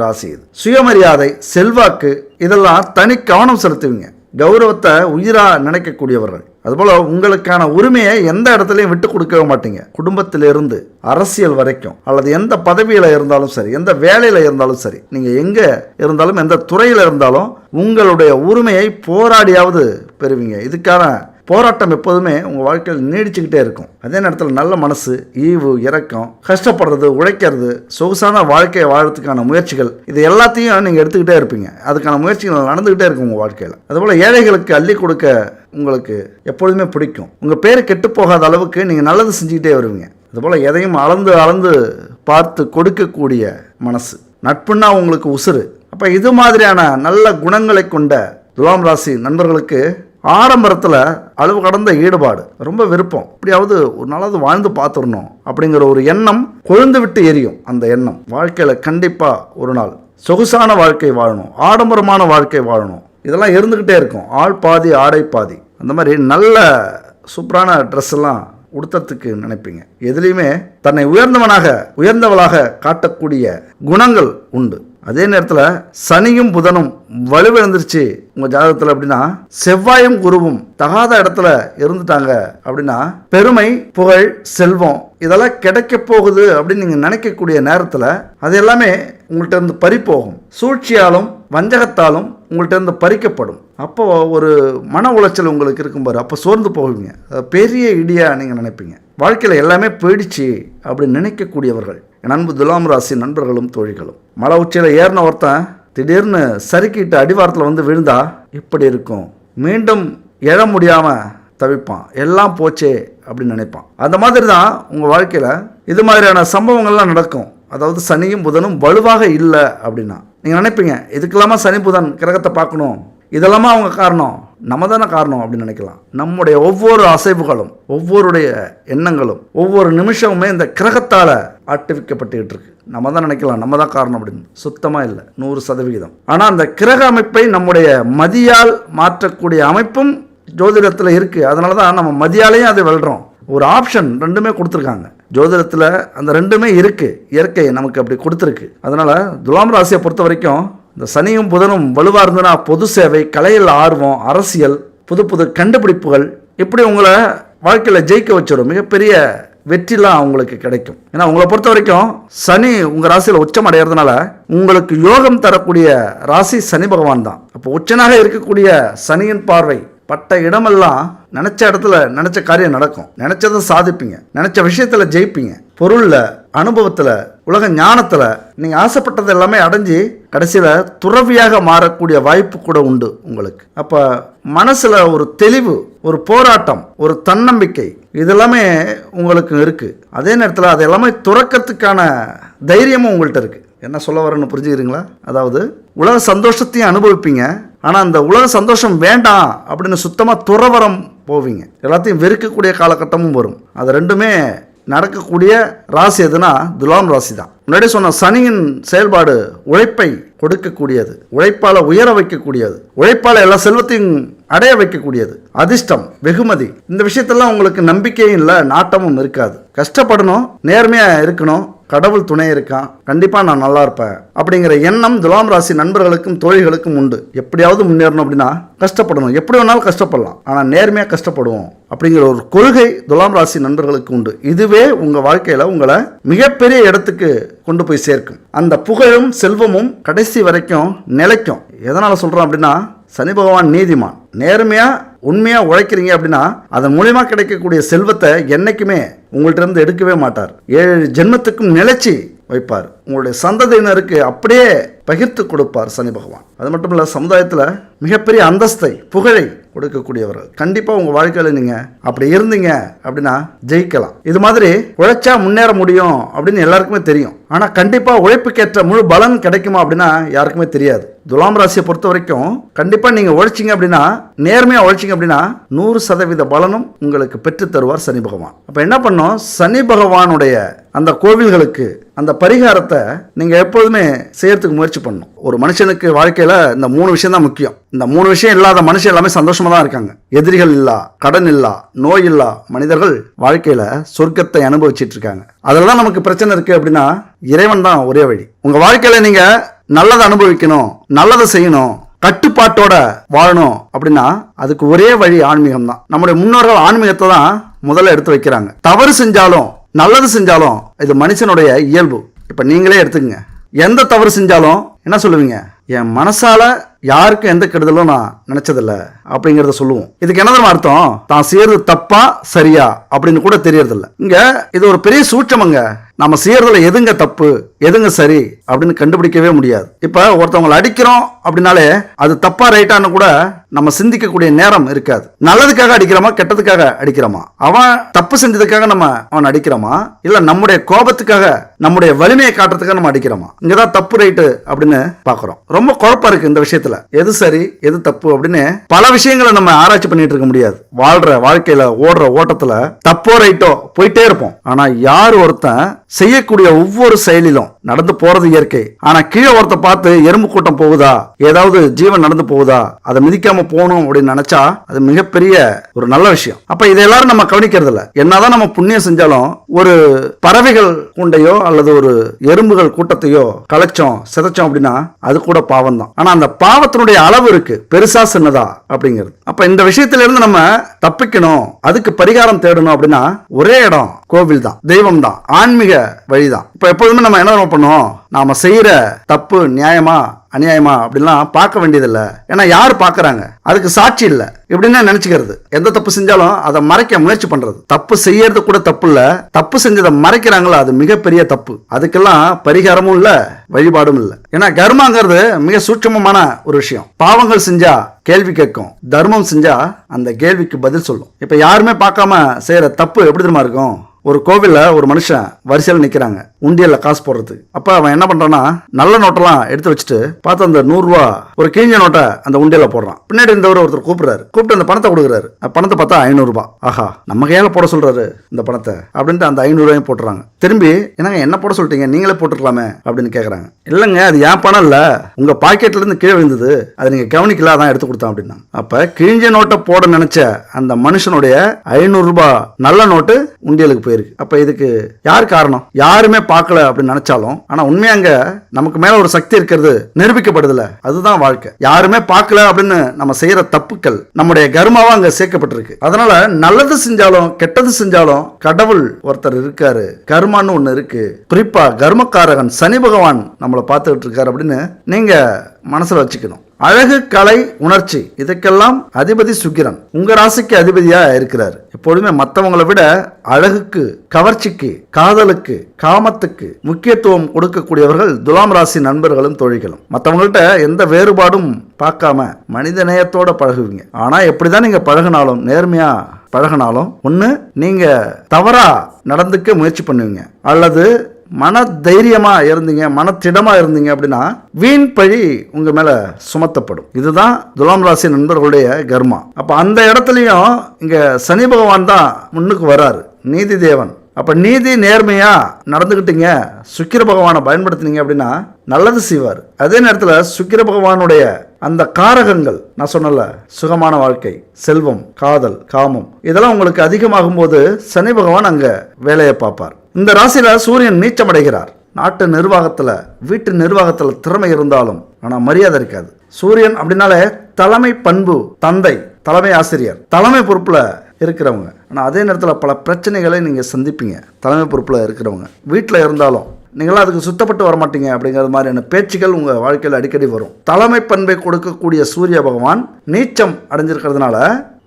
ராசி இது. சுயமரியாதை, செல்வாக்கு இதெல்லாம் தனி கவனம் செலுத்துவீங்க. கௌரவத்தை உயிராக நினைக்கக்கூடியவர்கள். அதுபோல் உங்களுக்கான உரிமையை எந்த இடத்துலையும் விட்டு கொடுக்கவே மாட்டீங்க. குடும்பத்திலிருந்து அரசியல் வரைக்கும், அல்லது எந்த பதவியில் இருந்தாலும் சரி, எந்த வேலையில் இருந்தாலும் சரி, நீங்கள் எங்கே இருந்தாலும், எந்த துறையில் இருந்தாலும் உங்களுடைய உரிமையை போராடியாவது பெறுவீங்க. இதுக்கான போராட்டம் எப்போதுமே உங்கள் வாழ்க்கையில் நீடிச்சுக்கிட்டே இருக்கும். அதே நேரத்தில் நல்ல மனசு, ஈவு, இரக்கம், கஷ்டப்படுறது, உழைக்கிறது, சொகுசான வாழ்க்கையை வாழறதுக்கான முயற்சிகள் இது எல்லாத்தையும் நீங்கள் எடுத்துக்கிட்டே இருப்பீங்க. அதுக்கான முயற்சிகள் நடந்துக்கிட்டே இருக்கும் உங்கள் வாழ்க்கையில். அதுபோல் ஏழைகளுக்கு அள்ளி கொடுக்க உங்களுக்கு எப்பொழுதுமே பிடிக்கும். உங்கள் பேர் கெட்டு போகாத அளவுக்கு நீங்கள் நல்லது செஞ்சுக்கிட்டே வருவீங்க. அதுபோல் எதையும் அளந்து பார்த்து கொடுக்கக்கூடிய மனசு. நட்புன்னா உங்களுக்கு உசுறு. அப்போ இது மாதிரியான நல்ல குணங்களை கொண்ட துலாம் ராசி நண்பர்களுக்கு ஆடம்பரத்தில் அளவு கடந்த ஈடுபாடு, ரொம்ப விருப்பம். எப்படியாவது ஒரு நாளாவது வாழ்ந்து பார்த்துடணும் அப்படிங்கிற ஒரு எண்ணம் கொழுந்து விட்டு எரியும். அந்த எண்ணம் வாழ்க்கையில் கண்டிப்பாக ஒரு நாள் சொகுசான வாழ்க்கை வாழணும், ஆடம்பரமான வாழ்க்கை வாழணும், இதெல்லாம் இருந்துக்கிட்டே இருக்கும். ஆள் பாதி ஆடை பாதி. அந்த மாதிரி நல்ல சூப்பரான ட்ரெஸ் எல்லாம் உடுத்துறதுக்கு நினைப்பீங்க. எதுலேயுமே தன்னை உயர்ந்தவளாக காட்டக்கூடிய குணங்கள் உண்டு. அதே நேரத்தில் சனியும் புதனும் வலுவிழந்துருச்சு உங்கள் ஜாதகத்தில் அப்படின்னா, செவ்வாயும் குருவும் தகாத இடத்துல இருந்துட்டாங்க அப்படின்னா, பெருமை புகழ் செல்வம் இதெல்லாம் கிடைக்க போகுது அப்படின்னு நீங்கள் நினைக்கக்கூடிய நேரத்தில் அது எல்லாமே உங்கள்கிட்ட இருந்து பறிப்போகும். சூழ்ச்சியாலும் வஞ்சகத்தாலும் உங்கள்கிட்ட இருந்து பறிக்கப்படும். அப்போ ஒரு மன உளைச்சல் உங்களுக்கு இருக்கும் பாரு, அப்போ சோர்ந்து போவீங்க. பெரிய இடியாக நீங்கள் நினைப்பீங்க. வாழ்க்கையில் எல்லாமே போயிடுச்சு அப்படின்னு நினைக்கக்கூடியவர்கள் என் அன்பு துலாம் ராசி நண்பர்களும் தோழிகளும். மலை உச்சியில் ஏறின ஒருத்தன் திடீர்னு சறுக்கிட்டு அடிவாரத்தில் வந்து விழுந்தா இப்படி இருக்கும். மீண்டும் எழ முடியாமல் தவிப்பான், எல்லாம் போச்சே அப்படின்னு நினைப்பான். அந்த மாதிரி தான் உங்கள் வாழ்க்கையில் இது மாதிரியான சம்பவங்கள்லாம் நடக்கும். அதாவது சனியும் புதனும் வலுவாக இல்லை அப்படின்னா நீங்கள் நினைப்பீங்க, இதுக்கெல்லாமா சனி புதன் கிரகத்தை பார்க்கணும், இதெல்லாமா அவங்க காரணம், நம்ம தானே காரணம் அப்படின்னு நினைக்கலாம். நம்முடைய ஒவ்வொரு அசைவுகளும் ஒவ்வொருடைய எண்ணங்களும் ஒவ்வொரு நிமிஷமுமே இந்த கிரகத்தால் ஆட்டுவிக்கப்பட்டுக்கிட்டு இருக்கு. நம்ம தான் நினைக்கலாம் நம்ம தான் காரணம் அப்படின்னு. சுத்தமாக இல்லை, 100%. ஆனால் அந்த கிரக அமைப்பை நம்முடைய மதியால் மாற்றக்கூடிய அமைப்பும் ஜோதிடத்தில் இருக்குது. அதனால தான் நம்ம மதியாலையும் அதை வெல்றோம். ஒரு ஆப்ஷன் ரெண்டுமே கொடுத்துருக்காங்க ஜோதிடத்தில். அந்த ரெண்டுமே இருக்குது, இயற்கை நமக்கு அப்படி கொடுத்துருக்கு. அதனால் துலாம் ராசியை பொறுத்த வரைக்கும் இந்த சனியும் புதனும் வலுவாக இருந்ததுன்னா பொது சேவை, கலையில் ஆர்வம், அரசியல், புது புது கண்டுபிடிப்புகள் இப்படி உங்களை வாழ்க்கையில் ஜெயிக்க வச்சிடும். மிகப்பெரிய வெற்றிலாம் உங்களுக்கு கிடைக்கும். ஏன்னா உங்களை பொறுத்த வரைக்கும் சனி உங்கள் ராசியில் உச்சம் அடைகிறதுனால உங்களுக்கு யோகம் தரக்கூடிய ராசி சனி பகவான் தான். அப்போ உச்சனாக இருக்கக்கூடிய சனியின் பார்வை பட்ட இடமெல்லாம் நினச்ச இடத்துல நினச்ச காரியம் நடக்கும், நினச்சதை சாதிப்பீங்க, நினச்ச விஷயத்தில் ஜெயிப்பீங்க. பொருளில், அனுபவத்தில், உலக ஞானத்தில் நீங்கள் ஆசைப்பட்டது எல்லாமே அடைஞ்சு கடைசியில் துறவியாக மாறக்கூடிய வாய்ப்பு கூட உண்டு உங்களுக்கு. அப்போ மனசில் ஒரு தெளிவு, ஒரு போராட்டம், ஒரு தன்னம்பிக்கை இதெல்லாமே உங்களுக்கு இருக்குது. அதே நேரத்தில் அது எல்லாமே துறக்கிறதுக்கான தைரியமும் உங்கள்கிட்ட இருக்குது. என்ன சொல்ல வரேன்னு புரிஞ்சுக்கிறீங்களா? அதாவது உலக சந்தோஷத்தையும் அனுபவிப்பீங்க, ஆனால் அந்த உலக சந்தோஷம் வேண்டாம் அப்படின்னு சுத்தமாக துறவரம் போவீங்க. எல்லாத்தையும் வெறுக்கக்கூடிய காலகட்டமும் வரும். அது ரெண்டுமே நடக்கக்கூடிய ராசி எதுனா துலாம் ராசி தான். முன்னாடி சொன்ன சனியின் செயல்பாடு உழைப்பை கொடுக்கக்கூடியது, உழைப்பால் உயர வைக்கக்கூடியது, உழைப்பால் எல்லா செல்வத்தையும் அடைய வைக்கக்கூடியது, அதிர்ஷ்டம், வெகுமதி. இந்த விஷயத்தெல்லாம் உங்களுக்கு நம்பிக்கையும் இல்லை, நாட்டமும் இருக்காது. கஷ்டப்படணும், நேர்மையாக இருக்கணும், கடவுள் துணை இருக்கான், கண்டிப்பாக நான் நல்லா இருப்பேன் அப்படிங்கிற எண்ணம் துலாம் ராசி நண்பர்களுக்கும் தோழிகளுக்கும் உண்டு. எப்படியாவது முன்னேறணும் அப்படின்னா கஷ்டப்படணும், எப்படி வேணாலும் கஷ்டப்படலாம், ஆனால் நேர்மையாக கஷ்டப்படுவோம் அப்படிங்கிற ஒரு கொள்கை துலாம் ராசி நண்பர்களுக்கு உண்டு. இதுவே உங்கள் வாழ்க்கையில் உங்களை மிகப்பெரிய இடத்துக்கு கொண்டு போய் சேர்க்கும். அந்த புகழும் செல்வமும் கடைசி வரைக்கும் நிலைக்கும். எதனால் சொல்கிறோம் அப்படின்னா, சனி பகவான் நீதிமான். நேர்மையாக உண்மையாக உழைக்கிறீங்க அப்படின்னா அதன் மூலியமா கிடைக்கக்கூடிய செல்வத்தை என்னைக்குமே உங்கள்கிட்ட இருந்து எடுக்கவே மாட்டார். 7 ஜென்மத்துக்கும் நிலைச்சி வைப்பார். உங்களுடைய சந்ததியினருக்கு அப்படியே பகிர்ந்து கொடுப்பார் சனி பகவான். அது மட்டும் இல்லை, சமுதாயத்தில் மிகப்பெரிய அந்தஸ்தை, புகழை கொடுக்கக்கூடியவர்கள். கண்டிப்பாக உங்கள் வாழ்க்கையில் நீங்கள் அப்படி இருந்தீங்க அப்படின்னா ஜெயிக்கலாம். இது மாதிரி உழைச்சா முன்னேற முடியும் அப்படின்னு எல்லாருக்குமே தெரியும். ஆனால் கண்டிப்பாக உழைப்புக்கேற்ற முழு பலன் கிடைக்குமா அப்படின்னா யாருக்குமே தெரியாது. துலாம் ராசியை பொறுத்த வரைக்கும் கண்டிப்பாக நீங்கள் உழைச்சிங்க அப்படின்னா, நேர்மையாக உழைச்சிங்க அப்படின்னா 100% பலனும் உங்களுக்கு பெற்று தருவார் சனி பகவான். அப்போ என்ன பண்ணோம், சனி பகவானுடைய அந்த கோவில்களுக்கு அந்த பரிகாரத்தை நீங்கள் எப்போதுமே செய்யறதுக்கு முயற்சி பண்ணணும். ஒரு மனுஷனுக்கு வாழ்க்கையில் இந்த 3 விஷயம் தான் முக்கியம். இந்த 3 விஷயம் இல்லாத மனுஷன் எல்லாமே சந்தோஷமாக தான் இருக்காங்க. எதிரிகள் இல்லா, கடன் இல்லா, நோய் இல்லா மனிதர்கள் வாழ்க்கையில் சொர்க்கத்தை அனுபவிச்சுட்டு இருக்காங்க. அதில் தான் நமக்கு பிரச்சனை இருக்குது அப்படின்னா இறைவன் தான் ஒரே வழி. உங்கள் வாழ்க்கையில் நீங்கள் நல்லதை அனுபவிக்கணும், நல்லதை செய்யணும், கட்டுப்பாட்டோட வாழணும் அப்படின்னா அதுக்கு ஒரே வழி ஆன்மீகம் தான். நம்முடைய முன்னோர்கள் ஆன்மீகத்தை தான் முதல்ல எடுத்து வைக்கிறாங்க. தவறு செஞ்சாலும் நல்லது செஞ்சாலும் இது மனுஷனுடைய இயல்பு. இப்போ நீங்களே எடுத்துக்கங்க, எந்த தவறு செஞ்சாலும் என்ன சொல்லுவீங்க, என் மனசால யாருக்கும் எந்த கெடுதலும் நான் நினைச்சதில்ல அப்படிங்கிறத சொல்லுவோம். இதுக்கு என்ன அர்த்தம், தான் செய்யறது தப்பா சரியா அப்படின்னு கூட தெரியறதில்ல. இங்க இது ஒரு பெரிய சூட்சமங்க. நம்ம செய்யறதுல எதுங்க தப்பு எதுங்க சரி அப்படின்னு கண்டுபிடிக்கவே முடியாது. இப்ப ஒருத்தவங்களை அடிக்கிறோம் அப்படின்னாலே அது தப்பா ரைட்டான்னு கூட நம்ம சிந்திக்கக்கூடிய நேரம் இருக்காது. நல்லதுக்காக அடிக்கிறோமா கெட்டதுக்காக அடிக்கிறோமா, அவன் தப்பு செஞ்சதுக்காக நம்ம அவன் அடிக்கிறோமா, இல்ல நம்முடைய கோபத்துக்காக நம்முடைய வலிமையை காட்டுறதுக்காக நம்ம அடிக்கிறோமா, இங்கதான் தப்பு ரைட்டு அப்படின்னு பாக்குறோம். ரொம்ப குழப்பம் இருக்கு இந்த விஷயத்துல, எது சரி எது தப்பு அப்படின்னு பல விஷயங்களை நம்ம ஆராய்ச்சி பண்ணிட்டு இருக்க முடியாது. வாழ்ற வாழ்க்கையில ஓடுற ஓட்டத்துல தப்போ ரைட்டோ போயிட்டே இருப்போம். ஆனா யார் ஒருத்தன் செய்யக்கூடிய ஒவ்வொரு செயலிலும் நடந்து போறது இயற்கை, ஆனா கீழே ஒருத்த பார்த்து எறும்பு கூட்டம் போகுதா, ஏதாவது ஜீவன் நடந்து போகுதா, அதை மிதிக்காம போகணும் அப்படின்னு நினைச்சா அது மிகப்பெரிய ஒரு நல்ல விஷயம். அப்ப இதை எல்லாரும் நம்ம கவனிக்கிறது இல்ல. என்னதான் நம்ம புண்ணியம் செஞ்சாலும் ஒரு பறவைகள் கூண்டையோ அல்லது ஒரு எறும்புகள் கூட்டத்தையோ கலைச்சோம் சிதைச்சோம் அப்படின்னா அது கூட பாவம் தான். ஆனா அந்த பாவத்தினுடைய அளவு இருக்கு, பெருசா சின்னதா அப்படிங்கிறது. அப்ப இந்த விஷயத்துல இருந்து நம்ம தப்பிக்கணும், அதுக்கு பரிகாரம் தேடணும் அப்படின்னா ஒரே இடம் கோவில் தான், தெய்வம் தான், ஆன்மீக வழிதான். இப்ப எப்போதுமே நம்ம என்ன பண்ணுவோம், நாம செய்யற தப்பு நியாயமா அநியாயமா அப்படின்லாம் பார்க்க வேண்டியதில்ல. ஏன்னா யார் பார்க்கறாங்க, அதுக்கு சாட்சி இல்லை இப்படின்னு நினைச்சுக்கிறது. எந்த தப்பு செஞ்சாலும் அதை மறைக்க முயற்சி பண்றது. தப்பு செய்யறது கூட தப்பு இல்ல, தப்பு செஞ்சதை மறைக்கிறாங்களா அது மிகப்பெரிய தப்பு. அதுக்கெல்லாம் பரிகாரமும் இல்ல, வழிபாடும் இல்லை. ஏன்னா கர்மாங்கிறது மிக சூட்சமமான ஒரு விஷயம். பாவங்கள் செஞ்சா கேள்வி கேட்கும், தர்மம் செஞ்சா அந்த கேள்விக்கு பதில் சொல்லும். இப்ப யாருமே பார்க்காம செய்யற தப்பு எப்படி தெரியுமா இருக்கும், ஒரு கோவில்ல ஒரு மனுஷன் வரிசையில் நிக்கிறாங்க உண்டியல்ல காசு போடுறதுக்கு. அப்ப அவன் என்ன பண்றான்னா நல்ல நோட்டெல்லாம் எடுத்து வச்சுட்டு பார்த்து அந்த 100 ரூபா ஒரு கிழிஞ்ச நோட்டை அந்த உண்டியல்ல போடுறான். பின்னாடி இந்த ஒருத்தர் கூப்பிட்டு அந்த பணத்தை கொடுக்குறாரு. பணத்தை பார்த்தா 500 ரூபாய். ஆஹா, நம்ம கையால போட சொல்றாரு இந்த பணத்தை அப்படின்ட்டு அந்த 500 ரூபாயும் போட்டுறாங்க. திரும்பி என்னங்க என்ன போட சொல்லிட்டீங்க, நீங்களே போட்டுக்கலாமே அப்படின்னு கேட்கறாங்க. இல்லைங்க அது ஏன் பணம் இல்ல, உங்க பாக்கெட்ல இருந்து கீழே விழுந்தது, அதை நீங்க கவனிக்கல, அதான் எடுத்து கொடுத்தான் அப்படின்னா. அப்ப கிழிஞ்ச நோட்டை போட நினைச்ச அந்த மனுஷனுடைய 500 ரூபாய் நல்ல நோட்டு உண்டியலுக்கு போயிருக்கு. அப்ப இதுக்கு யார் காரணம், யாருமே பார்க்கல அப்படின்னு நினைச்சாலும் ஆனா உண்மையாங்க நமக்கு மேல ஒரு சக்தி இருக்கிறது நிரூபிக்கப்படுதுல, அதுதான் வாழ்க்கை. யாருமே பார்க்கல அப்படின்னு நம்ம செய்யற தப்புக்கள் நம்முடைய கர்மாவா அங்க சேர்க்கப்பட்டிருக்கு. அதனால நல்லது செஞ்சாலும் கெட்டது செஞ்சாலும் கடவுள் ஒருத்தர் இருக்காரு, கர்மான்னு ஒண்ணு இருக்கு. குறிப்பா கர்மக்காரகன் சனி பகவான் நம்மளை பார்த்துட்டு இருக்காரு அப்படின்னு நீங்க மனசுல வச்சுக்கணும். அழகு கலை உணர்ச்சி இதுக்கெல்லாம் அதிபதி சுக்கிரன் உங்க ராசிக்கு அதிபதியா இருக்கிறார். எப்பொழுதுமே மற்றவங்களை விட அழகுக்கு, கவர்ச்சிக்கு, காதலுக்கு, காமத்துக்கு முக்கியத்துவம் கொடுக்கக்கூடியவர்கள் துலாம் ராசி நண்பர்களும் தோழிகளும். மற்றவங்கள்ட்ட எந்த வேறுபாடும் பார்க்காம மனித நேயத்தோட பழகுவீங்க. ஆனா எப்படிதான் நீங்க பழகினாலும், நேர்மையா பழகினாலும் ஒண்ணு நீங்க தவறா நடந்துக்க முயற்சி பண்ணுவீங்க, அல்லது மன தைரியமா இருந்தீங்க, மனத்திடமா இருந்தீங்க அப்படின்னா வீண் பழி உங்க மேல சுமத்தப்படும். இதுதான் துலாம் ராசி நண்பர்களுடைய கர்மா. அப்ப அந்த இடத்துலயும் இங்க சனி பகவான் தான் முன்னுக்கு வராரு, நீதி தேவன். அப்ப நீதி நேர்மையா நடந்துகிட்டீங்க, சுக்கிர பகவானை பயன்படுத்தினீங்க அப்படின்னா நல்லது செய்வார். அதே நேரத்தில் சுக்கிர பகவானுடைய அந்த காரகங்கள் நான் சொன்னல, சுகமான வாழ்க்கை, செல்வம், காதல், காமம் இதெல்லாம் உங்களுக்கு அதிகமாகும் போது சனி பகவான் அங்க வேலையை பார்ப்பார். இந்த ராசியில சூரியன் நீச்சம் அடைகிறார். நாட்டு நிர்வாகத்துல, வீட்டு நிர்வாகத்துல திறமை இருந்தாலும் ஆனா மரியாதை இருக்காது. சூரியன் அப்படின்னாலே தலைமை பண்பு, தந்தை, தலைமை ஆசிரியர், தலைமை பொறுப்புல இருக்கிறவங்க. ஆனால் அதே நேரத்தில் பல பிரச்சனைகளை நீங்கள் சந்திப்பீங்க. தலைமை பொறுப்பில் இருக்கிறவங்க வீட்டில் இருந்தாலும் நீங்களாம் அதுக்கு சுத்தப்பட்டு வரமாட்டீங்க அப்படிங்கிற மாதிரியான பேச்சுக்கள் உங்கள் வாழ்க்கையில் அடிக்கடி வரும். தலைமை பண்பை கொடுக்கக்கூடிய சூரிய பகவான் நீச்சம் அடைஞ்சிருக்கிறதுனால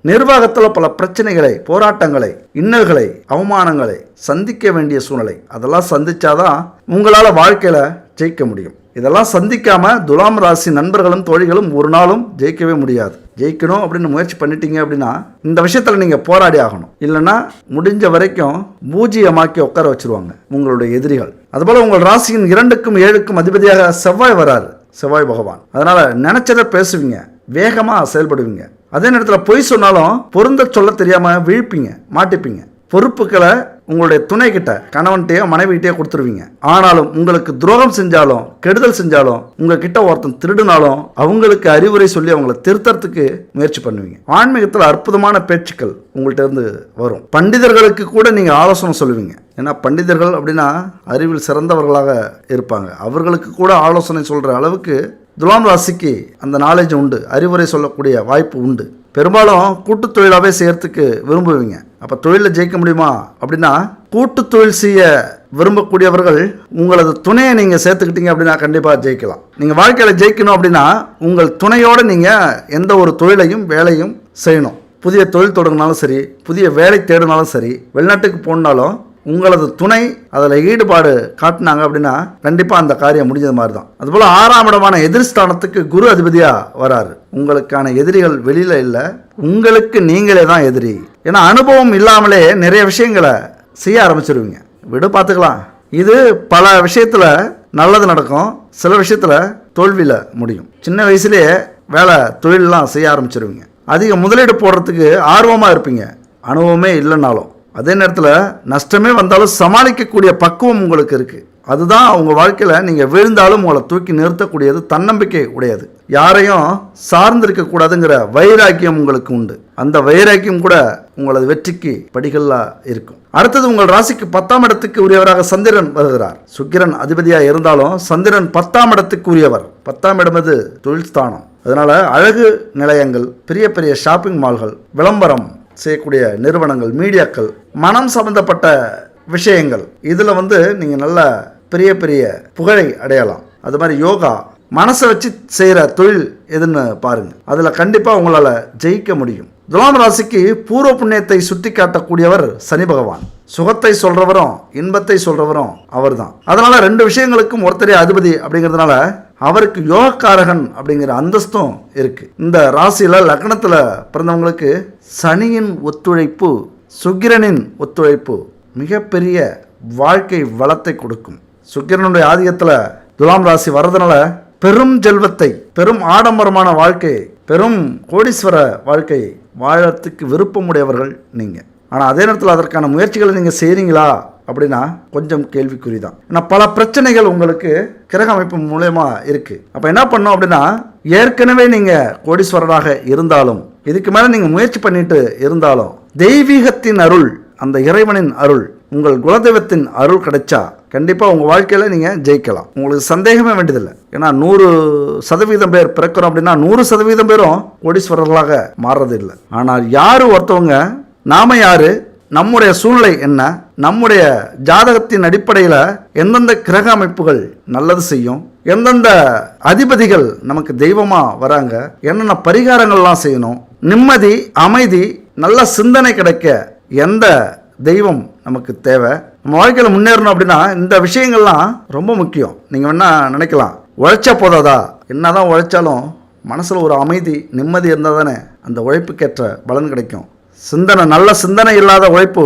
நிர்வாகத்தில் பல பிரச்சனைகளை, போராட்டங்களை, இன்னல்களை, அவமானங்களை சந்திக்க வேண்டிய சூழ்நிலை, அதெல்லாம் சந்திச்சாதான் உங்களால் வாழ்க்கையில் ஜெயிக்க முடியும். இதெல்லாம் சந்திக்காம துலாம் ராசி நண்பர்களும் தோழிகளும் ஒரு நாளும் ஜெயிக்கவே முடியாது. ஜெயிக்கணும் அப்படின்னு முயற்சி பண்ணிட்டீங்க அப்படின்னா இந்த விஷயத்தில் நீங்கள் போராடி ஆகணும். இல்லைன்னா முடிஞ்ச வரைக்கும் பூஜ்ஜியமாக்கி உட்கார வச்சிருவாங்க உங்களுடைய எதிரிகள். அதுபோல் உங்கள் ராசியின் 2க்கும் 7க்கும் அதிபதியாக செவ்வாய் வராரு, செவ்வாய் பகவான். அதனால நினைச்சதை பேசுவீங்க, வேகமாக செயல்படுவீங்க. அதே நேரத்தில் பொய் சொன்னாலும் பொருந்த சொல்ல தெரியாமல் விழிப்பீங்க, மாட்டிப்பீங்க. பொறுப்புகளை உங்களுடைய துணை கிட்ட, கணவன்கிட்டயோ மனைவிகிட்டயோ கொடுத்துருவீங்க. ஆனாலும் உங்களுக்கு துரோகம் செஞ்சாலும், கெடுதல் செஞ்சாலும், உங்ககிட்ட ஒருத்தன் திருடினாலும் அவங்களுக்கு அறிவுரை சொல்லி அவங்கள திருத்தறதுக்கு முயற்சி பண்ணுவீங்க. ஆன்மீகத்தில் அற்புதமான பேச்சுக்கள் உங்கள்கிட்ட இருந்து வரும். பண்டிதர்களுக்கு கூட நீங்கள் ஆலோசனை சொல்லுவீங்க. ஏன்னா பண்டிதர்கள் அப்படின்னா அறிவில் சிறந்தவர்களாக இருப்பாங்க. அவர்களுக்கு கூட ஆலோசனை சொல்கிற அளவுக்கு துலாம் ராசிக்கு அந்த நாலேஜ் உண்டு, அறிவுரை சொல்லக்கூடிய வாய்ப்பு உண்டு. பெரும்பாலும் கூட்டு தொழிலாகவே செய்யறதுக்கு விரும்புவீங்க. அப்போ தொழிலில் ஜெயிக்க முடியுமா அப்படின்னா கூட்டு தொழில் செய்ய விரும்பக்கூடியவர்கள் உங்களது துணையை நீங்கள் சேர்த்துக்கிட்டீங்க அப்படின்னா கண்டிப்பாக ஜெயிக்கலாம். நீங்கள் வாழ்க்கையில் ஜெயிக்கணும் அப்படின்னா உங்கள் துணையோடு நீங்கள் எந்த ஒரு தொழிலையும் வேலையும் செய்யணும். புதிய தொழில் தொடங்கினாலும் சரி, புதிய வேலை தேடினாலும் சரி, வெளிநாட்டுக்கு போனாலும் உங்களது துணை அதில் ஈடுபாடு காட்டினாங்க அப்படின்னா கண்டிப்பாக அந்த காரியம் முடிஞ்சது மாதிரி தான். அதுபோல் 6ஆம் இடமான எதிர்ஸ்தானத்துக்கு குரு அதிபதியாக வராரு. உங்களுக்கான எதிரிகள் வெளியில் இல்லை, உங்களுக்கு நீங்களே தான் எதிரி. ஏன்னா அனுபவம் இல்லாமலே நிறைய விஷயங்களை செய்ய ஆரம்பிச்சிருவீங்க. விடு பார்த்துக்கலாம். இது பல விஷயத்தில் நல்லது நடக்கும், சில விஷயத்தில் தோல்வியில் முடியும். சின்ன வயசுலேயே வேலை தொழிலெலாம் செய்ய ஆரம்பிச்சிருவீங்க. அதிக முதலீடு போடுறதுக்கு ஆர்வமாக இருப்பீங்க, அனுபவமே இல்லைனாலும். அதே நேரத்தில் நஷ்டமே வந்தாலும் சமாளிக்கக்கூடிய பக்குவம் உங்களுக்கு இருக்குது. அதுதான் உங்கள் வாழ்க்கையில் நீங்கள் விழுந்தாலும் உங்களை தூக்கி நிறுத்தக்கூடியது, தன்னம்பிக்கை உடையது. யாரையும் சார்ந்திருக்கக்கூடாதுங்கிற வைராக்கியம் உங்களுக்கு உண்டு. அந்த வைராக்கியம் கூட உங்களது வெற்றிக்கு படிகளாக இருக்கும். அடுத்தது உங்கள் ராசிக்கு 10ஆம் இடத்துக்கு உரியவராக சந்திரன் வருகிறார். சுக்கிரன் அதிபதியாக இருந்தாலும் சந்திரன் 10ஆம் இடத்துக்கு உரியவர். 10ஆம் இடம் இது தொழில் ஸ்தானம். அதனால் அழகு நிலையங்கள், பெரிய பெரிய ஷாப்பிங் மால்கள், விளம்பரம் செய்யக்கூடிய நிறுவனங்கள், மீடியாக்கள், மனம் சம்பந்தப்பட்ட விஷயங்கள், இதில் நீங்கள் நல்ல பெரிய பெரிய புகழை அடையலாம். அது மாதிரி யோகா, மனசை வச்சு செய்கிற தொழில் எதுன்னு பாருங்கள், அதில் கண்டிப்பாக உங்களால் ஜெயிக்க முடியும். துலாம் ராசிக்கு பூர்வ புண்ணியத்தை சுட்டி காட்டக்கூடியவர் சனி பகவான். சுகத்தை சொல்கிறவரும் இன்பத்தை சொல்கிறவரும் அவர் தான். அதனால் 2 விஷயங்களுக்கும் ஒருத்தரே அதிபதி அப்படிங்கிறதுனால அவருக்கு யோகக்காரகன் அப்படிங்கிற அந்தஸ்தும் இருக்குது. இந்த ராசியில் லக்னத்தில் பிறந்தவங்களுக்கு சனியின் ஒத்துழைப்பு, சுக்கிரனின் ஒத்துழைப்பு மிகப்பெரிய வாழ்க்கை வளத்தை கொடுக்கும். சுக்கிரனுடைய ஆதிக்கத்தில் துலாம் ராசி வர்றதுனால பெரும் செல்வத்தை, பெரும் ஆடம்பரமான வாழ்க்கையை, பெரும் கோடீஸ்வர வாழ்க்கையை வாழறதுக்கு விருப்பமுடையவர்கள் நீங்கள். ஆனால் அதே நேரத்தில் அதற்கான முயற்சிகளை நீங்கள் செய்கிறீங்களா அப்படின்னா கொஞ்சம் கேள்விக்குறி தான். ஏன்னா பல பிரச்சனைகள் உங்களுக்கு கிரக அமைப்பு மூலயமா இருக்குது. அப்போ என்ன பண்ணோம் அப்படின்னா, ஏற்கனவே நீங்கள் கோடீஸ்வரராக இருந்தாலும், இதுக்கு மேலே நீங்கள் முயற்சி பண்ணிட்டு இருந்தாலும், தெய்வீகத்தின் அருள், அந்த இறைவனின் அருள், உங்கள் குலதெய்வத்தின் அருள் கிடைச்சா கண்டிப்பாக உங்கள் வாழ்க்கையில் நீங்கள் ஜெயிக்கலாம். உங்களுக்கு சந்தேகமே வேண்டியதில்லை. ஏன்னா 100% பேர் பிறக்கிறோம் அப்படின்னா 100% பேரும் கோடீஸ்வரர்களாக மாறுறது இல்லை. ஆனால் யார் ஒருத்தவங்க, நாம் யார், நம்முடைய சூழ்நிலை என்ன, நம்முடைய ஜாதகத்தின் அடிப்படையில் எந்தெந்த கிரக அமைப்புகள் நல்லது செய்யும், எந்தெந்த அதிபதிகள் நமக்கு தெய்வமாக வராங்க, என்னென்ன பரிகாரங்கள்லாம் செய்யணும், நிம்மதி, அமைதி, நல்ல சிந்தனை கிடைக்க எந்த தெய்வம் நமக்கு தேவை, நம்ம வாழ்க்கையில் முன்னேறணும் அப்படின்னா இந்த விஷயங்கள்லாம் ரொம்ப முக்கியம். நீங்கள் வேணா நினைக்கலாம், உழைச்சா போதாதா? என்னதான் உழைச்சாலும் மனசில் ஒரு அமைதி, நிம்மதி இருந்தால் தானே அந்த உழைப்புக்கேற்ற பலன் கிடைக்கும். சிந்தனை, நல்ல சிந்தனை இல்லாத உழைப்பு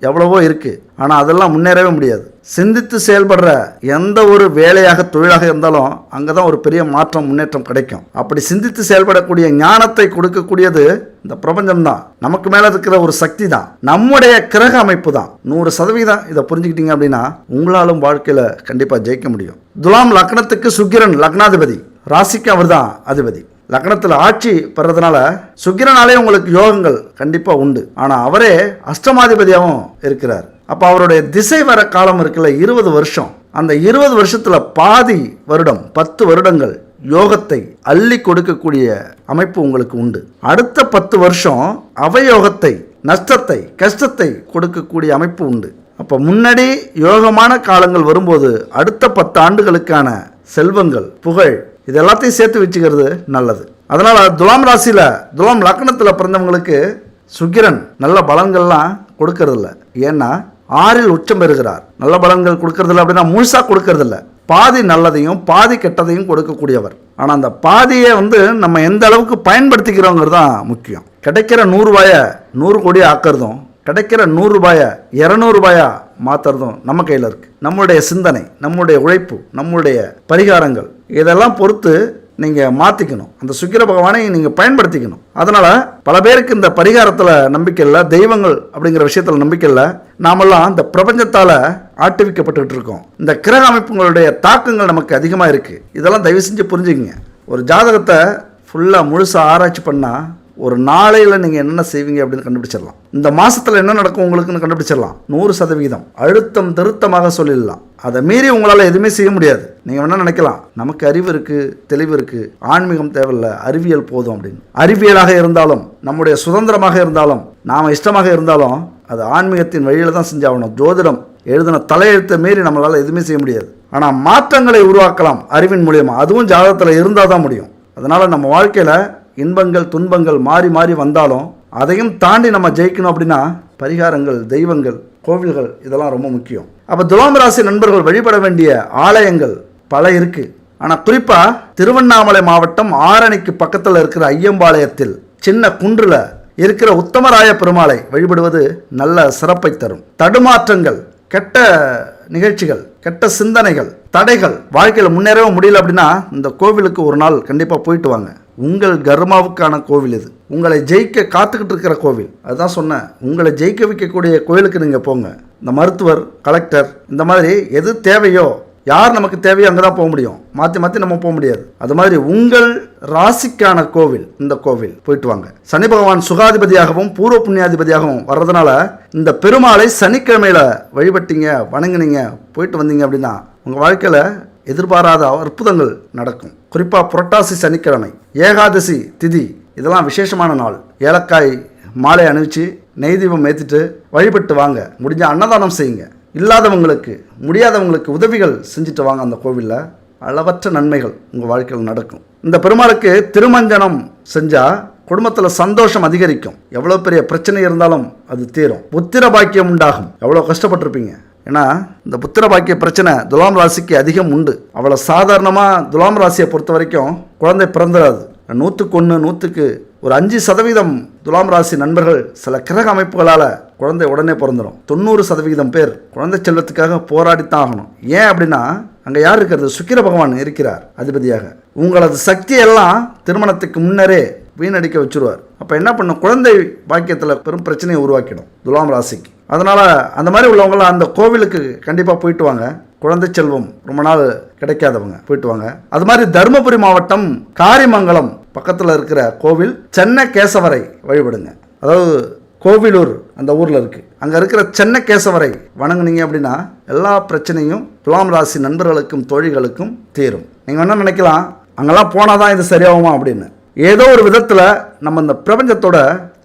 எவ்வளவோ இருக்குது, ஆனால் அதெல்லாம் முன்னேறவே முடியாது. சிந்தித்து செயல்படுற எந்த ஒரு வேலையாக, தொழிலாக இருந்தாலும் அங்கே தான் ஒரு பெரிய மாற்றம், முன்னேற்றம் கிடைக்கும். அப்படி சிந்தித்து செயல்படக்கூடிய ஞானத்தை கொடுக்கக்கூடியது இந்த பிரபஞ்சம்தான், நமக்கு மேலே இருக்கிற ஒரு சக்தி தான், நம்முடைய கிரக அமைப்பு தான். 100% இதை புரிஞ்சுக்கிட்டீங்க அப்படின்னா உங்களாலும் வாழ்க்கையில் கண்டிப்பாக ஜெயிக்க முடியும். துலாம் லக்னத்துக்கு சுக்கிரன் லக்னாதிபதி, ராசிக்கு அவர் தான் அதிபதி. லக்னத்தில் ஆட்சி பெறதுனால சுக்கிரனாலே உங்களுக்கு யோகங்கள் கண்டிப்பாக உண்டு. ஆனால் அவரே அஷ்டமாதிபதியாகவும் இருக்கிறார். அப்போ அவருடைய திசை வர காலம் இருக்குல்ல, 20 வருஷம். அந்த 20 வருஷத்தில் பாதி வருடம், 10 வருடங்கள் யோகத்தை அள்ளி கொடுக்கக்கூடிய அமைப்பு உங்களுக்கு உண்டு. அடுத்த 10 வருஷம் அவயோகத்தை, நஷ்டத்தை, கஷ்டத்தை கொடுக்கக்கூடிய அமைப்பு உண்டு. அப்போ முன்னாடி யோகமான காலங்கள் வரும்போது அடுத்த 10 ஆண்டுகளுக்கான செல்வங்கள், புகழ், இது எல்லாத்தையும் சேர்த்து வச்சுக்கிறது நல்லது. அதனால் துலாம் ராசியில், துலாம் லக்னத்தில் பிறந்தவங்களுக்கு சுக்கிரன் நல்ல பலன்கள்லாம் கொடுக்கறதில்ல. ஏன்னா 6இல் உச்சம் பெறுகிறார். நல்ல பலன்கள் கொடுக்கறதில்ல அப்படின்னா முழுசாக கொடுக்கறதில்ல, பாதி நல்லதையும் பாதி கெட்டதையும் கொடுக்கக்கூடியவர். ஆனால் அந்த பாதியை நம்ம எந்த அளவுக்கு பயன்படுத்திக்கிறோங்கிறது தான் முக்கியம். கிடைக்கிற 100 ரூபாயை 100 கோடி ஆக்கிறதும், கிடைக்கிற 100 ரூபாயை 200 ரூபாயா மாற்றுறதும் நம்ம கையில் இருக்குது. நம்மளுடைய சிந்தனை, நம்மளுடைய உழைப்பு, நம்மளுடைய பரிகாரங்கள், இதெல்லாம் பொறுத்து நீங்கள் மாற்றிக்கணும். அந்த சுக்கிர பகவானை நீங்கள் பயன்படுத்திக்கணும். அதனால் பல பேருக்கு இந்த பரிகாரத்தில் நம்பிக்கை இல்லை, தெய்வங்கள் அப்படிங்கிற விஷயத்தில் நம்பிக்கை இல்லை. நாமெல்லாம் இந்த பிரபஞ்சத்தால் ஆட்டுவிக்கப்பட்டு இருக்கோம். இந்த கிரக அமைப்புகளுடைய தாக்கங்கள் நமக்கு அதிகமாக இருக்குது. இதெல்லாம் தயவு செஞ்சு புரிஞ்சுக்கிங்க. ஒரு ஜாதகத்தை ஃபுல்லாக முழுசாக ஆராய்ச்சி பண்ணால் ஒரு நாளையில் நீங்கள் என்னென்ன செய்வீங்க அப்படின்னு கண்டுபிடிச்சிடலாம். இந்த மாதத்தில் என்ன நடக்கும் உங்களுக்குன்னு கண்டுபிடிச்சிடலாம். 100% அழுத்தம் திருத்தமாக சொல்லிடலாம். அதை மீறி உங்களால் எதுவுமே செய்ய முடியாது. நீங்கள் என்ன நினைக்கலாம், நமக்கு அறிவு இருக்குது, தெளிவு இருக்குது, ஆன்மீகம் தேவையில்லை, அறிவியல் போதும் அப்படின்னு. அறிவியலாக இருந்தாலும், நம்முடைய சுதந்திரமாக இருந்தாலும், நாம் இஷ்டமாக இருந்தாலும் அது ஆன்மீகத்தின் வழியில் தான் செஞ்சாகணும். ஜோதிடம் எழுதின தலையெழுத்தை மீறி நம்மளால் எதுவுமே செய்ய முடியாது. ஆனால் மாற்றங்களை உருவாக்கலாம் அறிவின் மூலியமாக, அதுவும் ஜாதகத்தில் இருந்தால் தான் முடியும். அதனால் நம்ம வாழ்க்கையில் இன்பங்கள் துன்பங்கள் மாறி மாறி வந்தாலும் அதையும் தாண்டி நம்ம ஜெயிக்கணும் அப்படின்னா பரிகாரங்கள், தெய்வங்கள், கோவில்கள் இதெல்லாம் ரொம்ப முக்கியம். அப்போ துலாம் ராசி நண்பர்கள் வழிபட வேண்டிய ஆலயங்கள் பல இருக்குது. ஆனால் குறிப்பாக திருவண்ணாமலை மாவட்டம் ஆரணிக்கு பக்கத்தில் இருக்கிற ஐயம்பாளையத்தில் சின்ன குன்றில் இருக்கிற உத்தமராய பெருமாளை வழிபடுவது நல்ல சிறப்பை தரும். தடுமாற்றங்கள், கெட்ட நிகழ்ச்சிகள், கெட்ட சிந்தனைகள், தடைகள், வாழ்க்கையில் முன்னேறவே முடியல அப்படின்னா இந்த கோவிலுக்கு ஒரு நாள் கண்டிப்பாக போயிட்டு வாங்க. உங்கள் கர்மாவுக்கான கோவில் இது. உங்களை ஜெயிக்க காத்துக்கிட்டு இருக்கிற கோவில். அதுதான் சொன்னேன், உங்களை ஜெயிக்க வைக்கக்கூடிய கோவிலுக்கு நீங்கள் போங்க. இந்த மருத்துவர், கலெக்டர், இந்த மாதிரி எது தேவையோ, யார் நமக்கு தேவையோ அங்கே தான் போக முடியும். மாற்றி மாற்றி நம்ம போக முடியாது. அது மாதிரி உங்கள் ராசிக்கான கோவில் இந்த கோவில் போயிட்டு வாங்க. சனி பகவான் சுகாதிபதியாகவும் பூர்வ புண்ணியாதிபதியாகவும் வர்றதுனால இந்த பெருமாளை சனிக்கிழமையில வழிபட்டீங்க, வணங்கினீங்க, போயிட்டு வந்தீங்க அப்படின்னா உங்கள் வாழ்க்கையில் எதிர்பாராத அற்புதங்கள் நடக்கும். குறிப்பாக புரட்டாசி சனிக்கிழமை, ஏகாதசி திதி, இதெல்லாம் விசேஷமான நாள். ஏலக்காய் மாலை அணிவிச்சு நெய் தீபம் ஏற்றிட்டு வழிபட்டு வாங்க. முடிஞ்ச அன்னதானம் செய்யுங்க. இல்லாதவங்களுக்கு, முடியாதவங்களுக்கு உதவிகள் செஞ்சுட்டு வாங்க. அந்த கோவிலில் அளவற்ற நன்மைகள் உங்கள் வாழ்க்கையில் நடக்கும். இந்த பெருமாளுக்கு திருமஞ்சனம் செஞ்சால் குடும்பத்தில் சந்தோஷம் அதிகரிக்கும். எவ்வளோ பெரிய பிரச்சனை இருந்தாலும் அது தீரும். புத்திர பாக்கியம் உண்டாகும். எவ்வளோ கஷ்டப்பட்டிருப்பீங்க. ஏன்னா இந்த புத்திர பாக்கிய பிரச்சனை துலாம் ராசிக்கு அதிகம் உண்டு. அவ்வளோ சாதாரணமாக துலாம் ராசியை பொறுத்த வரைக்கும் குழந்தை பிறந்துடாது. 100க்கு 5% துலாம் ராசி நண்பர்கள் சில கிரக அமைப்புகளால் குழந்தை உடனே பிறந்துடும். 90% பேர் குழந்தை செல்வத்துக்காக போராடித்தான் ஆகணும். ஏன் அப்படின்னா அங்கே யார் இருக்கிறது? சுக்கிர பகவான் இருக்கிறார் அதிபதியாக. உங்களது சக்தியெல்லாம் திருமணத்துக்கு முன்னரே வீணடிக்க வச்சுருவார். அப்போ என்ன பண்ணும்? குழந்தை பாக்கியத்தில் பெரும் பிரச்சனையை உருவாக்கிடும் துலாம் ராசிக்கு. அதனால் அந்த மாதிரி உள்ளவங்களாம் அந்த கோவிலுக்கு கண்டிப்பாக போயிட்டு வாங்க. குழந்தை செல்வம் ரொம்ப நாள் கிடைக்காதவங்க போயிட்டு வாங்க. அது மாதிரி தருமபுரி மாவட்டம் காரிமங்கலம் பக்கத்தில் இருக்கிற கோவில் சென்னை கேசவரை வழிபடுங்க. அதாவது கோவிலூர் அந்த ஊரில் இருக்குது. அங்கே இருக்கிற சென்னை கேசவரை வணங்குனீங்க அப்படின்னா எல்லா பிரச்சனையும் துலாம் ராசி நண்பர்களுக்கும் தோழிகளுக்கும் தீரும். நீங்கள் என்ன நினைக்கலாம், அங்கெல்லாம் போனால் தான் இது சரியாகுமா அப்படின்னு. ஏதோ ஒரு விதத்தில் நம்ம இந்த பிரபஞ்சத்தோட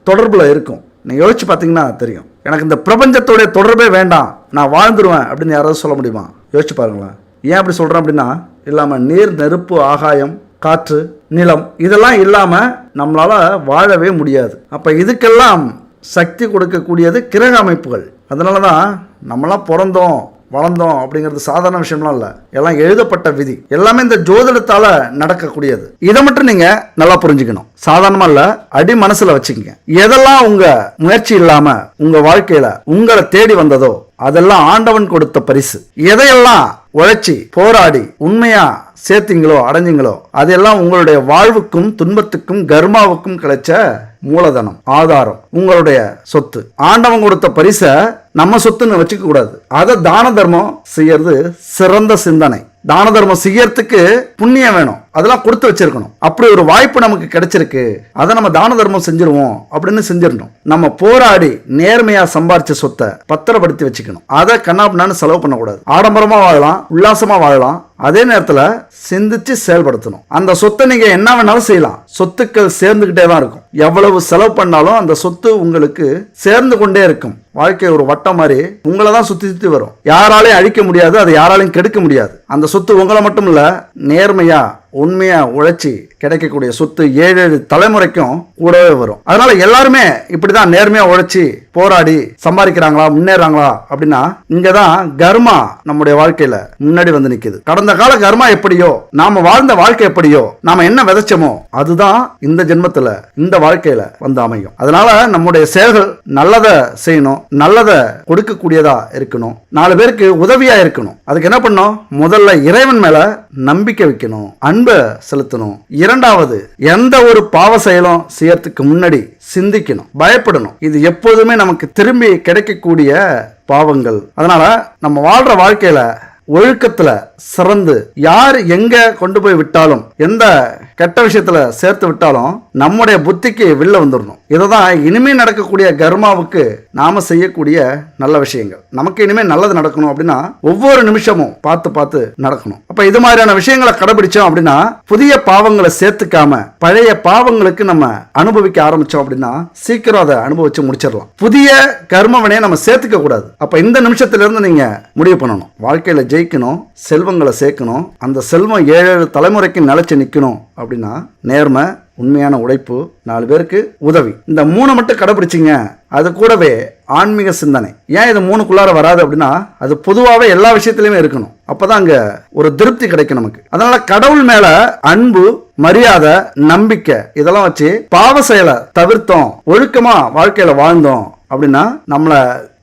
தொடர்பில் இருக்கும். நீங்கள் யோசிச்சு பார்த்தீங்கன்னா தெரியும். எனக்கு இந்த பிரபஞ்சத்தோடைய தொடர்பே வேண்டாம், நான் வாழ்ந்துருவேன் அப்படின்னு யாராவது சொல்ல முடியுமா? யோசிச்சு பாருங்களேன். ஏன் அப்படி சொல்கிறேன் அப்படின்னா, இல்லாமல் நீர், நெருப்பு, ஆகாயம், காற்று, நிலம் இதெல்லாம் இல்லாமல் நம்மளால் வாழவே முடியாது. அப்போ இதுக்கெல்லாம் சக்தி கொடுக்கக்கூடியது கிரக அமைப்புகள். அதனால தான் நம்மளாம் பிறந்தோம் வளர்ந்தோம் அப்படிங்கிறது சாதாரண விஷயம்லாம் இல்லை. எல்லாம் எழுதப்பட்ட விதி. எல்லாமே இந்த ஜோதிடத்தால் நடக்கக்கூடியது. இதை மட்டும் நீங்கள் நல்லா புரிஞ்சுக்கணும். சாதாரணமாக இல்லை, அடி மனசில் வச்சுக்கங்க. எதெல்லாம் உங்கள் முயற்சி இல்லாமல் உங்கள் வாழ்க்கையில் உங்களை தேடி வந்ததோ அதெல்லாம் ஆண்டவன் கொடுத்த பரிசு. எதையெல்லாம் உழைச்சி போராடி உண்மையா சேர்த்தீங்களோ அடைஞ்சிங்களோ அதெல்லாம் உங்களுடைய வாழ்வுக்கும் துன்பத்துக்கும் கர்மாவுக்கும் கிடைச்ச மூலதனம், ஆதாரம், உங்களுடைய சொத்து. ஆண்டவன் கொடுத்த பரிசை நம்ம சொத்துன்னு வச்சுக்க கூடாது. அதை தான தர்மம் செய்யறது சிறந்த சிந்தனை. தான தர்மம் செய்யறதுக்கு புண்ணியம் வேணும், அதெல்லாம் கொடுத்து வச்சிருக்கணும். அப்படி ஒரு வாய்ப்பு நமக்கு கிடைச்சிருக்கு, அதை நம்ம தான தர்மம் செஞ்சிருவோம் அப்படின்னு செஞ்சிடணும். நம்ம போராடி நேர்மையா சம்பாரிச்ச சொத்தை பத்திரப்படுத்தி வச்சுக்கணும். அதை கண்ணாபின்னான்னு செலவு பண்ணக்கூடாது. ஆடம்பரமா வாழலாம், உல்லாசமா வாழலாம், அதே நேரத்தில் சிந்திச்சு செயல்படுத்தணும். அந்த சொத்தை நீங்க என்ன வேணாலும் செய்யலாம். சொத்துக்கள் சேர்ந்துகிட்டே தான் இருக்கும். எவ்வளவு செலவு பண்ணாலும் அந்த சொத்து உங்களுக்கு சேர்ந்து கொண்டே இருக்கும். வாழ்க்கை ஒரு வட்டம் மாதிரி உங்களை தான் சுத்தி சுத்தி வரும். யாராலையும் அழிக்க முடியாது, அதை யாராலையும் கெடுக்க முடியாது. அந்த சொத்து உங்களை மட்டும் இல்ல, நேர்மையா உண்மையா உழைச்சி கிடைக்கக்கூடிய சொத்து 7 தலைமுறைக்கும் கூடவே வரும். அதனால எல்லாருமே இப்படிதான் நேர்மையா உழைச்சி போராடி சம்பாதிக்கிறாங்களா, முன்னேறாங்களா அப்படின்னா இங்கதான் கர்மா நம்முடைய வாழ்க்கையில முன்னாடி வந்து நிக்குது. கடந்த கால கர்மா எப்படியோ, நாம வாழ்ந்த வாழ்க்கை எப்படியோ, நாம என்ன விதைச்சோமோ அதுதான் இந்த ஜென்மத்துல இந்த வாழ்க்கையில வந்து அமையும். அதனால நம்முடைய செயல்கள் நல்லதை செய்யணும், நல்லதை கொடுக்கக்கூடியதா இருக்கணும், 4 பேருக்கு உதவியா இருக்கணும். அதுக்கு என்ன பண்ணணும்? முதல்ல இறைவன் மேல நம்பிக்கை வைக்கணும், அன்பை செலுத்தணும். இரண்டாவது, எந்த ஒரு பாவ செயலும் செய்யறதுக்கு முன்னாடி சிந்திக்கணும், பயப்படணும். இது எப்போதுமே நமக்கு திரும்பி கிடைக்கக்கூடிய பாவங்கள். அதனால நம்ம வாழ்ற வாழ்க்கையில ஒழுக்கத்துல சிறந்து யார் எங்க கொண்டு போய் விட்டாலும், எந்த கெட்ட விஷயத்துல சேர்த்து விட்டாலும் நம்முடைய புத்திக்கு வெளில வந்துடணும். இதுதான் இனிமே நடக்கக்கூடிய கர்மாவுக்கு நாம செய்யக்கூடிய நல்ல விஷயங்கள். நமக்கு இனிமே நல்லது நடக்கணும் அப்படின்னா ஒவ்வொரு நிமிஷமும் பார்த்து பார்த்து நடக்கணும். அப்ப இது மாதிரியான விஷயங்களை கடைபிடிச்சோம் அப்படின்னா புதிய பாவங்களை சேர்த்துக்காம பழைய பாவங்களுக்கு நம்ம அனுபவிக்க ஆரம்பிச்சோம் அப்படின்னா சீக்கிரம் அதை அனுபவிச்சு முடிச்சிடலாம். புதிய கர்மவினையை நம்ம சேர்த்துக்க கூடாது. அப்ப இந்த நிமிஷத்துல இருந்து நீங்க முடிவு பண்ணணும். வாழ்க்கையில ஜெயிக்கணும், செல்வங்களை சேர்க்கணும், அந்த செல்வம் 7 தலைமுறைக்கு நிலைச்சு நிற்கணும் அப்படின்னா நேர்மை, உண்மையான உழைப்பு, 4 பேருக்கு உதவி. இந்த 3 மட்டும் கடைபிடிச்சிங்க. அது கூடவே ஆன்மீக சிந்தனை. ஏன் இது 3க்குள்ளார வராது அப்படின்னா, அது பொதுவாகவே எல்லா விஷயத்திலையுமே இருக்கணும். அப்பதான் அங்க ஒரு திருப்தி கிடைக்கும் நமக்கு. அதனால கடவுள் மேல அன்பு, மரியாதை, நம்பிக்கை இதெல்லாம் வச்சு பாவ செயலை தவிர்த்தோம், ஒழுக்கமா வாழ்க்கையில வாழ்ந்தோம் அப்படின்னா நம்மளை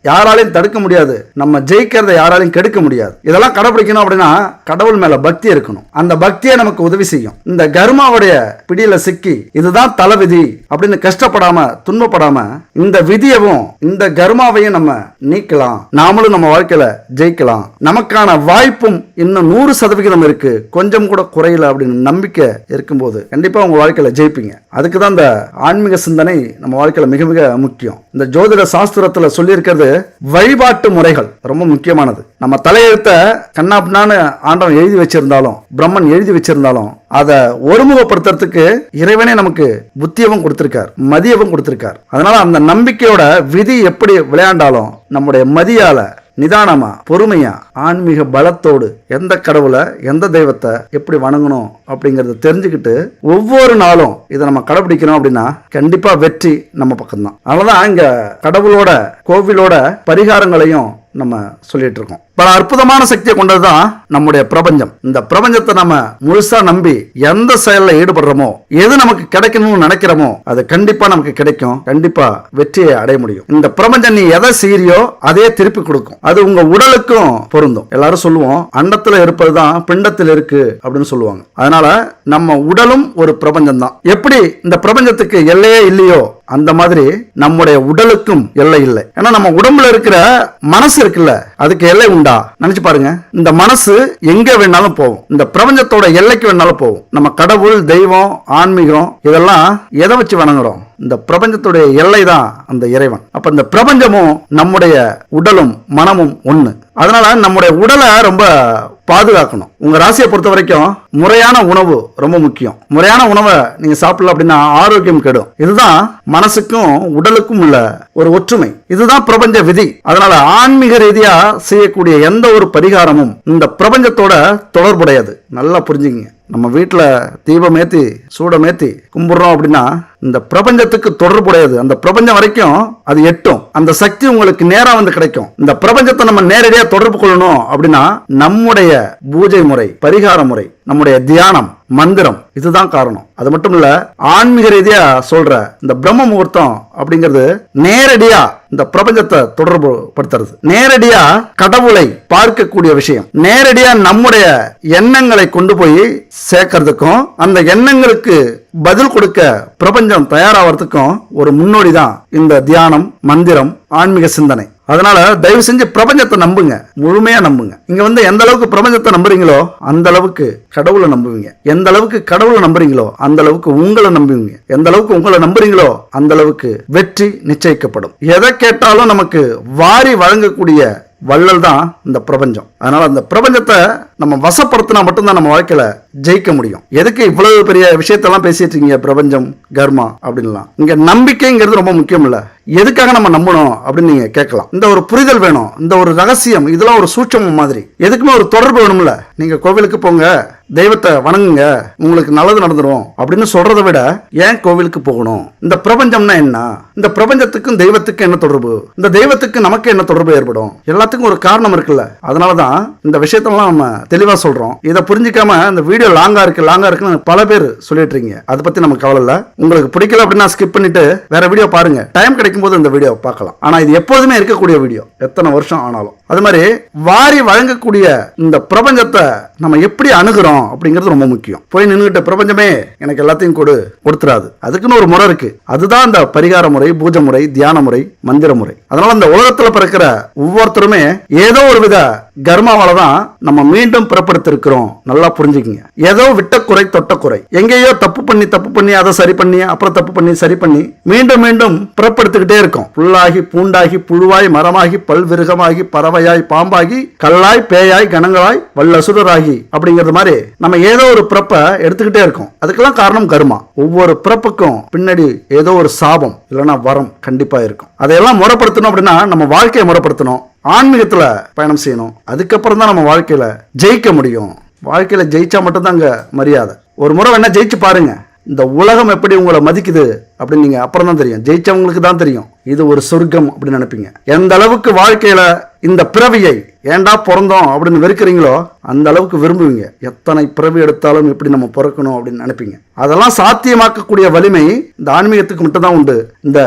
யாராலையும் தடுக்க முடியாது, நம்ம ஜெயிக்கிறத யாராலையும் கெடுக்க முடியாது. இதெல்லாம் கடைபிடிக்கணும் அப்படின்னா கடவுள் மேல பக்தி இருக்கணும். அந்த பக்தியை நமக்கு உதவி செய்யும். இந்த கர்மாவுடைய பிடியில சிக்கி இதுதான் தலைவிதி அப்படின்னு கஷ்டப்படாம துன்பப்படாம இந்த விதியவும் இந்த கர்மாவையும் நம்ம நீக்கலாம். நாமளும் நம்ம வாழ்க்கையில ஜெயிக்கலாம். நமக்கான வாய்ப்பும் இன்னும் 100% இருக்கு, கொஞ்சம் கூட குறையல அப்படின்னு நம்பிக்கை இருக்கும்போது கண்டிப்பா உங்க வாழ்க்கையில ஜெயிப்பீங்க. அதுக்குதான் இந்த ஆன்மீக சிந்தனை நம்ம வாழ்க்கையில மிக மிக முக்கியம். இந்த ஜோதிட சாஸ்திரத்துல சொல்லி இருக்கிறது வழிபாட்டு முறைகள் ரொம்ப முக்கியமானது. நம்ம தலையெழுத்த கண்ணாப்னான்னு ஆண்டவன் எழுதி வச்சிருந்தாலும், பிரம்மன் எழுதி வச்சிருந்தாலும், அதை ஒருமுகப்படுத்துறதுக்கு இறைவனே நமக்கு புத்தியவும் கொடுத்திருக்கார், மதியவும் கொடுத்திருக்கார். அதனால அந்த நம்பிக்கையோட விதி எப்படி விளையாண்டாலும் நம்முடைய மதியால நிதானமா, பொறுமையா, ஆன்மீக பலத்தோடு எந்த கடவுளை, எந்த தெய்வத்தை எப்படி வணங்கணும் அப்படிங்கறத தெரிஞ்சுக்கிட்டு ஒவ்வொரு நாளும் இதை நம்ம கடைபிடிக்கணும் அப்படின்னா கண்டிப்பா வெற்றி நம்ம பக்கம்தான். அதனாலதான் இங்க கடவுளோட, கோவிலோட பரிகாரங்களையும் நம்ம சொல்லிட்டு இருக்கோம். பல அற்புதமான சக்தியை கொண்டதுதான் நம்முடைய பிரபஞ்சம். இந்த பிரபஞ்சத்தை நம்ம முழுசா நம்பி எந்த செயல்ல ஈடுபடுறோமோ, எது நமக்கு கிடைக்கணும்னு நினைக்கிறோமோ அது கண்டிப்பா நமக்கு கிடைக்கும். கண்டிப்பா வெற்றியை அடைய முடியும். இந்த பிரபஞ்சம் நீ எதை செய்யறியோ அதே திருப்பி கொடுக்கும். அது உங்க உடலுக்கும் பொருந்தும். எல்லாரும் சொல்லுவோம் அண்டத்துல இருப்பதுதான் பிண்டத்தில் இருக்கு அப்படின்னு சொல்லுவாங்க. அதனால நம்ம உடலும் ஒரு பிரபஞ்சம் தான். எப்படி இந்த பிரபஞ்சத்துக்கு எல்லையே இல்லையோ அந்த மாதிரி நம்முடைய உடலுக்கும் எல்லை இல்லை. ஏன்னா நம்ம உடம்புல இருக்கிற மனசு இருக்குல்ல, அதுக்கு எல்லை உண்டா? நினைச்சு பாருங்க. இந்த மனசு எங்க வேணாலும் போகும், இந்த பிரபஞ்சத்தோட எல்லைக்கு வேணாலும் போகும். நம்ம கடவுள், தெய்வம், ஆன்மீகம் இதெல்லாம் எதை வச்சு வணங்குறோம்? இந்த பிரபஞ்சத்துடைய எல்லை தான் அந்த இறைவன். அப்ப இந்த பிரபஞ்சமும் நம்முடைய உடலும் மனமும் ஒண்ணு. அதனால நம்முடைய உடலை ரொம்ப பாதுகாக்கணும். உங்க ராசியை பொறுத்த வரைக்கும் முறையான உணவு ரொம்ப முக்கியம். முறையான உணவை நீங்க சாப்பிடல அப்படின்னா ஆரோக்கியம் கெடும். இதுதான் மனசுக்கும் உடலுக்கும் உள்ள ஒரு ஒற்றுமை. இதுதான் பிரபஞ்ச விதி. அதனால ஆன்மீக ரீதியா செய்யக்கூடிய எந்த ஒரு பரிகாரமும் இந்த பிரபஞ்சத்தோட தொடர்புடையது. நல்லா புரிஞ்சுங்க. நம்ம வீட்டுல தீபம் ஏத்தி சூடம் ஏத்தி கும்பிடுறோம் அப்படின்னா இந்த பிரபஞ்சத்துக்கு தொடர்புடையது. அந்த பிரபஞ்சம் வரைக்கும் அது எட்டும். அந்த சக்தி உங்களுக்கு நேரா வந்து கிடைக்கும். இந்த பிரபஞ்சத்தை நம்ம நேரடியா தொடர்பு கொள்ளணும் அப்படின்னா நம்முடைய பூஜை முறை, பரிகார முறை, நம்முடைய தியானம், மந்திரம் இதுதான் காரணம். அது மட்டும் இல்ல, ஆன்மீக ரீதியா சொல்ற இந்த பிரம்ம முகூர்த்தம் அப்படிங்கிறது நேரடியா இந்த பிரபஞ்சத்தை தொடர்பு படுத்துறது, நேரடியா கடவுளை பார்க்கக்கூடிய விஷயம், நேரடியா நம்முடைய எண்ணங்களை கொண்டு போய் சேர்க்கறதுக்கும் அந்த எண்ணங்களுக்கு பதில் கொடுக்க பிரபஞ்சம் தயாராகிறதுக்கும் ஒரு முன்னோடி தான் இந்த தியானம், மந்திரம், ஆன்மீக சிந்தனை. அதனால தயவு செஞ்சு பிரபஞ்சத்தை நம்புங்க, முழுமையா நம்புங்க. இங்க வந்து எந்த அளவுக்கு பிரபஞ்சத்தை நம்புறீங்களோ அந்த அளவுக்கு கடவுளை நம்புவீங்க. எந்த அளவுக்கு கடவுளை நம்புறீங்களோ அந்த அளவுக்கு உங்களை நம்புவீங்க. எந்த அளவுக்கு உங்களை நம்புறீங்களோ அந்த அளவுக்கு வெற்றி நிச்சயிக்கப்படும். எதை கேட்டாலும் நமக்கு வாரி வழங்கக்கூடிய வள்ளல் தான் இந்த பிரபஞ்சம். அதனால அந்த பிரபஞ்சத்தை நம்ம வசப்படுத்தினா மட்டும்தான் நம்ம வாழ்க்கையில ஜெயிக்க முடியும். எதுக்கு இவ்வளவு பெரிய விஷயத்தெல்லாம் பேசிட்டு இருக்கீங்க, பிரபஞ்சம், கர்மா அப்படின்லாம்? இங்க நம்பிக்கைங்கிறது ரொம்ப முக்கியம் இல்ல. எதுக்காக நம்ம நம்பணும் அப்படின்னு நீங்க கேட்கலாம். இந்த ஒரு புரிதல் வேணும், இந்த ஒரு ரகசியம், இதெல்லாம் ஒரு சூட்சமம் மாதிரி. எதுக்குமே ஒரு தொடர்பு வேணும்ல. நீங்க கோவிலுக்கு போங்க, தெய்வத்தை வணங்குங்க, உங்களுக்கு நல்லது நடந்துரும் அப்படின்னு சொல்றதை விட ஏன் கோவிலுக்கு போகணும்? இந்த பிரபஞ்சம்னா என்ன? இந்த பிரபஞ்சத்துக்கும் தெய்வத்துக்கும் என்ன தொடர்பு? இந்த தெய்வத்துக்கு நமக்கு என்ன தொடர்பு ஏற்படும்? எல்லாத்துக்கும் ஒரு காரணம் இருக்குல்ல. அதனாலதான் இந்த விஷயத்தெல்லாம் நம்ம தெளிவா சொல்றோம். இதை புரிஞ்சிக்காம இந்த வீடியோ லாங்கா இருக்குன்னு பல பேர் சொல்லிட்டு இருக்கீங்க. அதை பத்தி நமக்கு கவலை இல்ல. உங்களுக்கு பிடிக்கல அப்படின்னா ஸ்கிப் பண்ணிட்டு வேற வீடியோ பாருங்க. டைம் கிடைக்கும் போது இந்த வீடியோ பார்க்கலாம். ஆனா இது எப்போதுமே இருக்கக்கூடிய வீடியோ, எத்தனை வருஷம் ஆனாலும். அது மாதிரி வாரி வழங்கக்கூடிய இந்த பிரபஞ்சத்தை நம்ம எப்படி அணுகிறோம் அப்படிங்கிறது ரொம்ப முக்கியம். போய் நின்றுகிட்ட பிரபஞ்சமே எனக்கு எல்லாத்தையும் கொடுத்துறாது. அதுக்குன்னு ஒரு முறை இருக்கு. அதுதான் இந்த பரிகார முறை, பூஜை முறை, தியான முறை, மந்திர முறை. அதனால இந்த உலகத்துல பிறக்கிற ஒவ்வொருத்தருமே ஏதோ ஒரு வித கர்மாவால தான் நம்ம மீண்டும் பிறப்படுத்திருக்கிறோம். நல்லா புரிஞ்சுக்கங்க. ஏதோ விட்ட குறை தொட்ட குறை, எங்கேயோ தப்பு பண்ணி அதை சரி பண்ணி அப்புறம் தப்பு பண்ணி சரி பண்ணி மீண்டும் மீண்டும் பிறப்படுத்திக்கிட்டே இருக்கும். புல்லாகி பூண்டாகி புழுவாய் மரமாகி பல்விருகமாகி பறவையாய் பாம்பாகி கல்லாய் பேயாய் கணங்களாய் வல்லசுரராகி அப்படிங்கிறது மாதிரி நம்ம ஏதோ ஒரு பிறப்பை எடுத்துக்கிட்டே இருக்கோம். அதுக்கெல்லாம் காரணம் கர்மா. ஒவ்வொரு பிறப்புக்கும் பின்னாடி ஏதோ ஒரு சாபம் இல்லைன்னா வரம் கண்டிப்பா இருக்கும். அதையெல்லாம் முறைப்படுத்தணும் அப்படின்னா நம்ம வாழ்க்கையை முறைப்படுத்தணும், ஆன்மீகத்துல பயணம் செய்யணும். அதுக்கப்புறம் தான் நம்ம வாழ்க்கையில ஜெயிக்க முடியும். வாழ்க்கையில ஜெயிச்சா மட்டும்தான் அங்க மரியாதை. ஒரு முறை வேணா ஜெயிச்சு பாருங்க. இந்த உலகம் எப்படி உங்களை மதிக்குது அப்படின்னு நீங்க அப்புறம் தான் தெரியும். ஜெயிச்சவங்களுக்கு தான் தெரியும் இது ஒரு சொர்க்கம் அப்படின்னு நினைப்பீங்க. எந்த அளவுக்கு வாழ்க்கையில இந்த பிறவியை ஏண்டா பிறந்தோம் அப்படின்னு வெறுக்கிறீங்களோ அந்த அளவுக்கு விரும்புவீங்க. எத்தனை பிறவி எடுத்தாலும் எப்படி நம்ம பிறக்கணும் அப்படின்னு நினைப்பீங்க. அதெல்லாம் சாத்தியமாக்கக்கூடிய வலிமை இந்த ஆன்மீகத்துக்கு மட்டும்தான் உண்டு, இந்த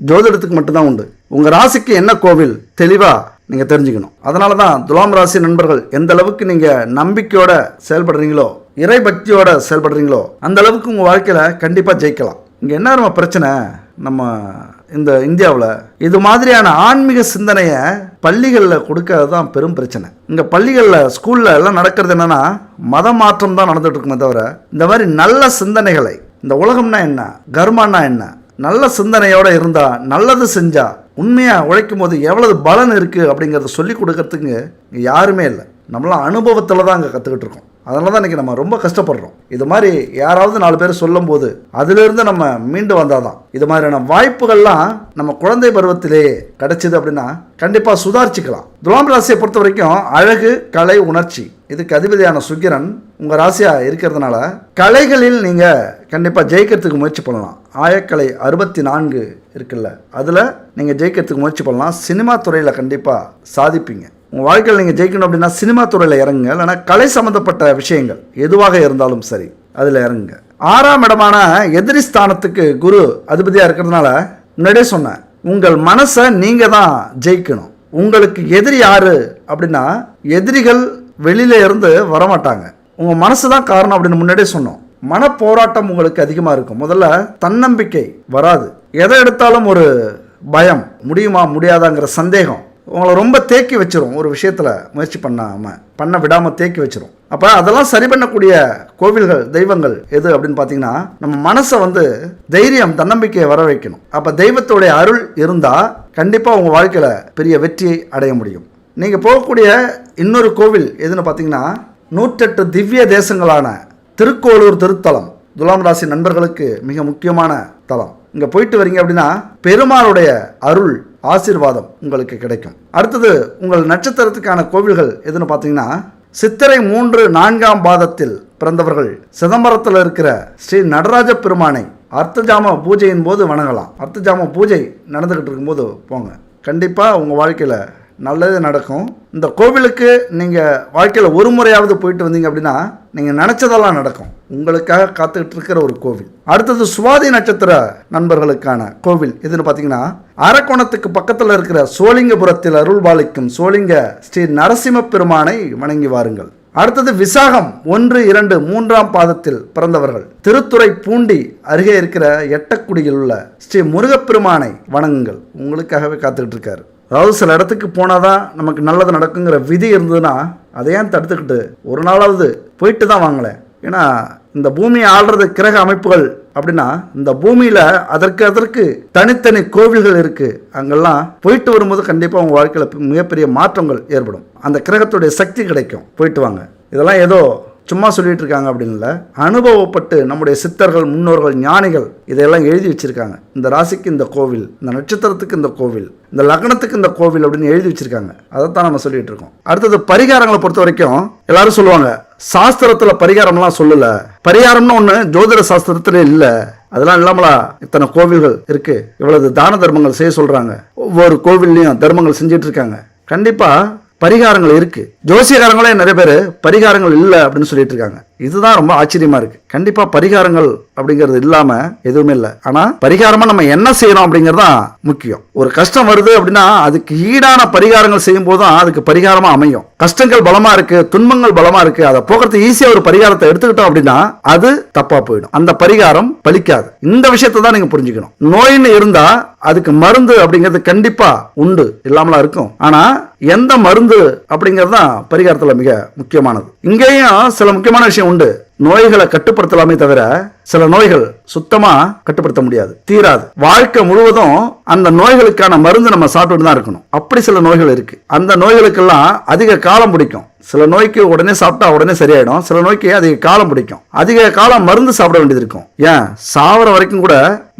ஜோதிடத்துக்கு மட்டும்தான் உண்டு. உங்க ராசிக்கு என்ன கோவில் தெளிவா நீங்க தெரிஞ்சுக்கணும். அதனாலதான் துலாம் ராசி நண்பர்கள் எந்த அளவுக்கு நீங்க நம்பிக்கையோட செயல்படுறீங்களோ, இறை பக்தியோட செயல்படுறீங்களோ அந்த அளவுக்கு உங்க வாழ்க்கையில கண்டிப்பா ஜெயிக்கலாம். இங்க என்ன நம்ம பிரச்சனை, நம்ம இந்த இந்தியாவில் இது மாதிரியான ஆன்மீக சிந்தனையை பள்ளிகளில் கொடுக்கறது தான் பெரும் பிரச்சனை. இங்கே பள்ளிகளில் ஸ்கூலில் எல்லாம் நடக்கிறது என்னன்னா மத மாற்றம் தான் நடந்துட்டு இருக்குமே தவிர இந்த மாதிரி நல்ல சிந்தனைகளை, இந்த உலகம்னா என்ன, கர்மானா என்ன, நல்ல சிந்தனையோட இருந்தா, நல்லது செஞ்சா, உண்மையா உழைக்கும் போது எவ்வளவு பலன் இருக்கு அப்படிங்கிறத சொல்லி கொடுக்கறதுக்கு யாருமே இல்லை. நம்மளாம் அனுபவத்தில் தான் அங்கே கற்றுக்கிட்டு இருக்கோம். அதனால தான் இன்றைக்கி நம்ம ரொம்ப கஷ்டப்படுறோம். இது மாதிரி யாராவது 4 பேர் சொல்லும் போது அதிலிருந்து நம்ம மீண்டு வந்தால் தான். இது மாதிரியான வாய்ப்புகள்லாம் நம்ம குழந்தை பருவத்திலே கிடைச்சிது அப்படின்னா கண்டிப்பாக சுதாரிச்சுக்கலாம். துலாம் ராசியை பொறுத்த வரைக்கும் அழகு, கலை, உணர்ச்சி இதுக்கு அதிபதியான சுக்கிரன் உங்கள் ராசியாக இருக்கிறதுனால கலைகளில் நீங்கள் கண்டிப்பாக ஜெயிக்கிறதுக்கு முயற்சி பண்ணலாம். ஆயக்கலை 64 இருக்குல்ல, அதில் நீங்கள் ஜெயிக்கிறதுக்கு முயற்சி பண்ணலாம். சினிமா துறையில் கண்டிப்பாக சாதிப்பீங்க. உங்கள் வாழ்க்கையில் நீங்கள் ஜெயிக்கணும் அப்படின்னா சினிமா துறையில் இறங்குங்க, இல்லைனா கலை சம்மந்தப்பட்ட விஷயங்கள் எதுவாக இருந்தாலும் சரி அதில் இறங்குங்க. 6ஆம் இடமான எதிரி ஸ்தானத்துக்கு குரு அதிபதியாக இருக்கிறதுனால முன்னாடியே சொன்னேன், உங்கள் மனசை நீங்கள் தான் ஜெயிக்கணும். உங்களுக்கு எதிரி யாரு அப்படின்னா எதிரிகள் வெளியில இருந்து வரமாட்டாங்க, உங்கள் மனசு தான் காரணம் அப்படின்னு முன்னாடியே சொன்னோம். மன போராட்டம் உங்களுக்கு அதிகமாக இருக்கும். முதல்ல தன்னம்பிக்கை வராது. எதை எடுத்தாலும் ஒரு பயம், முடியுமா முடியாதாங்கிற சந்தேகம் உங்களை ரொம்ப தேக்கி வச்சிரும். ஒரு விஷயத்தில் முயற்சி பண்ண விடாமல் தேக்கி வச்சிரும். அப்போ அதெல்லாம் சரி பண்ணக்கூடிய கோவில்கள், தெய்வங்கள் எது அப்படின்னு பார்த்தீங்கன்னா நம்ம மனசை தைரியம், தன்னம்பிக்கையை வர வைக்கணும். அப்போ தெய்வத்தோடைய அருள் இருந்தால் கண்டிப்பாக உங்கள் வாழ்க்கையில் பெரிய வெற்றியை அடைய முடியும். நீங்கள் போகக்கூடிய இன்னொரு கோவில் எதுன்னு பார்த்தீங்கன்னா 108 திவ்ய தேசங்களான திருக்கோளூர் திருத்தலம் துலாம் ராசி நண்பர்களுக்கு மிக முக்கியமான தலம். இங்கே போயிட்டு வரீங்க அப்படின்னா பெருமாளுடைய அருள், ஆசீர்வாதம் உங்களுக்கு கிடைக்கும். அடுத்தது உங்கள் நட்சத்திரத்துக்கான கோவில்கள் எதுன்னு பார்த்தீங்கன்னா சித்திரை 3, 4ஆம் பாதத்தில் பிறந்தவர்கள் சிதம்பரத்தில் இருக்கிற ஸ்ரீ நடராஜ பெருமானை அர்த்தஜாம பூஜையின் போது வணங்கலாம். அர்த்தஜாம பூஜை நடந்துக்கிட்டு இருக்கும்போது போங்க, கண்டிப்பாக உங்கள் வாழ்க்கையில் நல்லது நடக்கும். இந்த கோவிலுக்கு நீங்கள் வாழ்க்கையில் ஒரு முறையாவது போயிட்டு வந்தீங்க அப்படின்னா நீங்கள் நினச்சதெல்லாம் நடக்கும். உங்களுக்காக காத்துக்கிட்டு இருக்கிற ஒரு கோவில். அடுத்தது சுவாதி நட்சத்திர நண்பர்களுக்கான கோவில் எதுன்னு பார்த்தீங்கன்னா அரக்கோணத்துக்கு பக்கத்தில் இருக்கிற சோழிங்கபுரத்தில் அருள்பாலிக்கும் சோழிங்க ஸ்ரீ நரசிம்ம பெருமானை வணங்கி வாருங்கள். அடுத்தது விசாகம் 1, 2, 3ஆம் பாதத்தில் பிறந்தவர்கள் திருத்துறை பூண்டி அருகே இருக்கிற எட்டக்குடியில் உள்ள ஸ்ரீ முருகப்பெருமானை வணங்குங்கள். உங்களுக்காகவே காத்துக்கிட்டு இருக்காரு. அதாவது சில இடத்துக்கு போனாதான் நமக்கு நல்லது நடக்குங்கிற விதி இருந்ததுன்னா அதையும் தடுத்துக்கிட்டு ஒரு நாளாவது போயிட்டு தான் வாங்கலேன். ஏன்னா இந்த பூமியை ஆள்றது கிரக அமைப்புகள் அப்படின்னா இந்த பூமியில் அதற்கு தனித்தனி கோவில்கள் இருக்குது. அங்கெல்லாம் போயிட்டு வரும்போது கண்டிப்பாக உங்கள் வாழ்க்கையில் மிகப்பெரிய மாற்றங்கள் ஏற்படும். அந்த கிரகத்துடைய சக்தி கிடைக்கும். போயிட்டு வாங்க. இதெல்லாம் ஏதோ சும்மா சொல்லிட்டு இருக்காங்க அப்படின்னு இல்லை, அனுபவப்பட்டு நம்முடைய சித்தர்கள், முன்னோர்கள், ஞானிகள் இதையெல்லாம் எழுதி வச்சிருக்காங்க. இந்த ராசிக்கு இந்த கோவில், இந்த நட்சத்திரத்துக்கு இந்த கோவில், இந்த லக்னத்துக்கு இந்த கோவில் அப்படின்னு எழுதி வச்சிருக்காங்க. அதைத்தான் நம்ம சொல்லிட்டு இருக்கோம். அடுத்தது பரிகாரங்களை பொறுத்த வரைக்கும் எல்லாரும் சொல்லுவாங்க சாஸ்திரத்தில் பரிகாரம்லாம் சொல்லல, பரிகாரம்னு ஒன்று ஜோதிட சாஸ்திரத்துல இல்லை, அதெல்லாம் இல்லாமலா இத்தனை கோவில்கள் இருக்கு, இவ்வளவு தான தர்மங்கள் செய்ய சொல்றாங்க, ஒவ்வொரு கோவில்லையும் தர்மங்கள் செஞ்சிட்டு இருக்காங்க. கண்டிப்பா பரிகாரங்கள் இருக்கு. ஜோசியக்காரங்களே நிறைய பேர் பரிகாரங்கள் இல்லை அப்படின்னு சொல்லிட்டு இருக்காங்க. இதுதான் ரொம்ப ஆச்சரியமா இருக்கு. கண்டிப்பா பரிகாரங்கள் அப்படிங்கிறது இல்லாம எதுவுமே இல்லை. ஆனா பரிகாரமா நம்ம என்ன செய்யறோம் அப்படிங்கறதா முக்கியம். ஒரு கஷ்டம் வருது அப்படின்னா அதுக்கு ஈடான பரிகாரங்கள் செய்யும் போதுதான் அதுக்கு பரிகாரமா அமையும். கஷ்டங்கள் பலமா இருக்கு, துன்பங்கள் பலமா இருக்கு, அதை போக்குறது ஈஸியா ஒரு பரிகாரத்தை எடுத்துக்கிட்டோம் அப்படின்னா அது தப்பா போயிடும். அந்த பரிகாரம் பலிக்காது. இந்த விஷயத்தை தான் நீங்க புரிஞ்சுக்கணும். நோயின்னு இருந்தா அதுக்கு மருந்து அப்படிங்கிறது கண்டிப்பா உண்டு, இல்லாமலா இருக்கும். ஆனா எந்த மருந்து அப்படிங்கிறது தான் பரிகாரத்துல மிக முக்கியமானது. இங்கேயும் சில முக்கியமான விஷயம் உண்டு. நோய்களை கட்டுப்படுத்தலாமே தவிர சில நோய்கள் சுத்தமா கட்டுப்படுத்த முடியாது, தீராது. வாழ்க்கை முழுவதும் அந்த நோய்களுக்கான மருந்து நம்ம சாப்பிட்டு தான் இருக்கணும். அப்படி சில நோய்கள் இருக்கு. அந்த நோய்களுக்கெல்லாம் அதிக காலம் பிடிக்கும். சில நோய்க்கு உடனே சாப்பிட்டா உடனே சரியாயிடும், சில நோய்க்கு அதிக காலம் பிடிக்கும், அதிக காலம் மருந்து சாப்பிட வேண்டியது இருக்கும். ஏன் சாவர வரைக்கும் கூட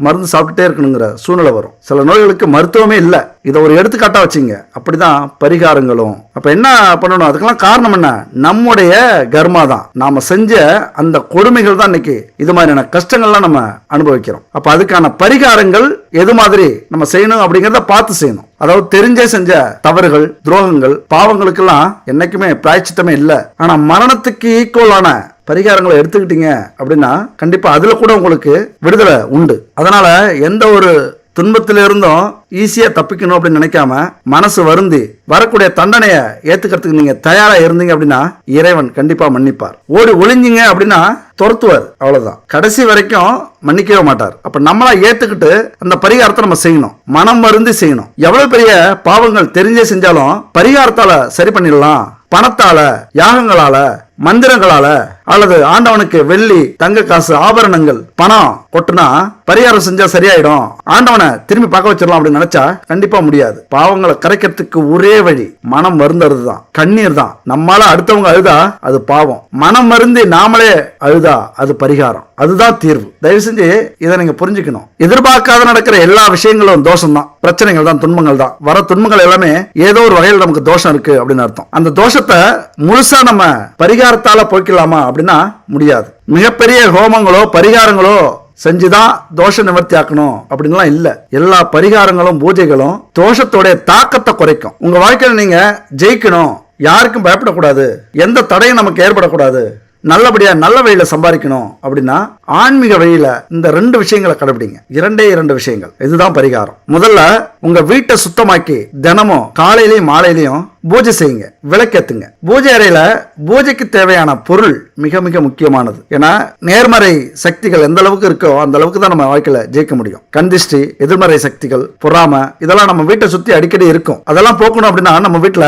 மருந்து சாப்பிட்டுட்டே இருக்கணுங்கிற சூழ்நிலை வரும். சில நோய்களுக்கு மருத்துவமே இல்லை. இதை ஒரு எடுத்துக்காட்டா வச்சுங்க. அப்படிதான் பரிகாரங்களும். அப்ப என்ன பண்ணணும்? அதுக்கெல்லாம் காரணம் என்ன? நம்முடைய கர்மா தான். நாம செஞ்ச அந்த கொடுமைகள் தான் இன்னைக்கு இது மாதிரியான கஷ்டங்கள்லாம் நம்ம அனுபவிக்கிறோம். அப்ப அதுக்கான பரிகாரங்கள் எது மாதிரி நம்ம செய்யணும் அப்படிங்கிறத பார்த்து செய்யணும். அதாவது தெரிஞ்சே செஞ்ச தவறுகள், துரோகங்கள், பாவங்களுக்கெல்லாம் என்னைக்குமே பிராயச்சித்தமே இல்லை. ஆனா மரணத்துக்கு ஈக்குவலான பரிகாரங்களை எடுத்துக்கிட்டீங்க அப்படின்னா கண்டிப்பா அதுல கூட உங்களுக்கு விடுதலை உண்டு. அதனால எந்த ஒரு துன்பத்தில இருந்தும் ஈஸியா தப்பிக்கணும் அப்படின்னு நினைக்காம மனசு வருந்தி வரக்கூடிய தண்டனையை ஏத்துக்கிறதுக்கு நீங்க தயாரா இருந்தீங்க அப்படின்னா இறைவன் கண்டிப்பா மன்னிப்பார். ஓடி ஒளிஞ்சிங்க அப்படின்னா துரத்துவார், அவ்வளவுதான். கடைசி வரைக்கும் மன்னிக்கவே மாட்டார். அப்ப நம்மளா ஏத்துக்கிட்டு அந்த பரிகாரத்தை நம்ம செய்யணும், மனம் வருந்தி செய்யணும். எவ்வளவு பெரிய பாவங்கள் தெரிஞ்சே செஞ்சாலும் பரிகாரத்தால சரி பண்ணிடலாம். பணத்தால, யாகங்களால, மந்திரங்களால அல்லது ஆண்டவனுக்கு வெள்ளி, தங்க காசு, ஆபரணங்கள், பணம் கொட்டுனா பரிகாரம் செஞ்சா சரியாயிடும், ஆண்டவனை திரும்பி பார்க்க வச்சிடலாம் அப்படின்னு நினைச்சா கண்டிப்பா முடியாது. பாவங்களை கரைக்கிறதுக்கு ஒரே வழி மனம் வருந்துறது தான், கண்ணீர் தான். நம்மளால அடுத்தவங்க அழுதா அது பாவம், மனம் மருந்தி நாமளே அழுதா அது பரிகாரம். அதுதான் தீர்வு. தயவு செஞ்சு இதை நீங்க புரிஞ்சுக்கணும். எதிர்பார்க்காத நடக்கிற எல்லா விஷயங்களும் தோஷம் தான், பிரச்சனைகள் தான், துன்பங்கள் தான். வர துன்பங்கள் எல்லாமே ஏதோ ஒரு வகையில் நமக்கு தோஷம் இருக்கு அப்படின்னு அர்த்தம். அந்த தோஷத்தை முழுசா நம்ம பரிகாரத்தால போய்க்கலாமா அப்படின்னா முடியாது. மிகப்பெரிய ஹோமங்களோ பரிகாரங்களோ செஞ்சுதான் தோஷ நிவர்த்தி ஆக்கணும் அப்படின்லாம் இல்ல. எல்லா பரிகாரங்களும் பூஜைகளும் தோஷத்தோடைய தாக்கத்தை குறைக்கும். உங்க வாழ்க்கையில நீங்க ஜெயிக்கணும், யாருக்கும் பயப்படக்கூடாது, எந்த தடையும் நமக்கு ஏற்படக்கூடாது, நல்லபடியா நல்ல வழியில சம்பாதிக்கணும் அப்படின்னா ஆன்மீக வழியில இந்த 2 விஷயங்களை கடைபிடிங்க. 2 விஷயங்கள். இதுதான் பரிகாரம். முதல்ல உங்க வீட்டை சுத்தமாக்கி தினமும் காலையிலையும் மாலையிலையும் பூஜை செய்யுங்க, விளக்கேத்துங்க. பூஜை அறையில பூஜைக்கு தேவையான பொருள் மிக மிக முக்கியமானது. ஏன்னா நேர்மறை சக்திகள் எந்த அளவுக்கு இருக்கோ அந்த அளவுக்கு தான் நம்ம வாழ்க்கையில ஜெயிக்க முடியும். கந்திஷ்டி, எதிர்மறை சக்திகள், பொறாமை, இதெல்லாம் நம்ம வீட்டை சுத்தி அடிக்கடி இருக்கும். அதெல்லாம் போக்கணும் அப்படின்னா நம்ம வீட்டுல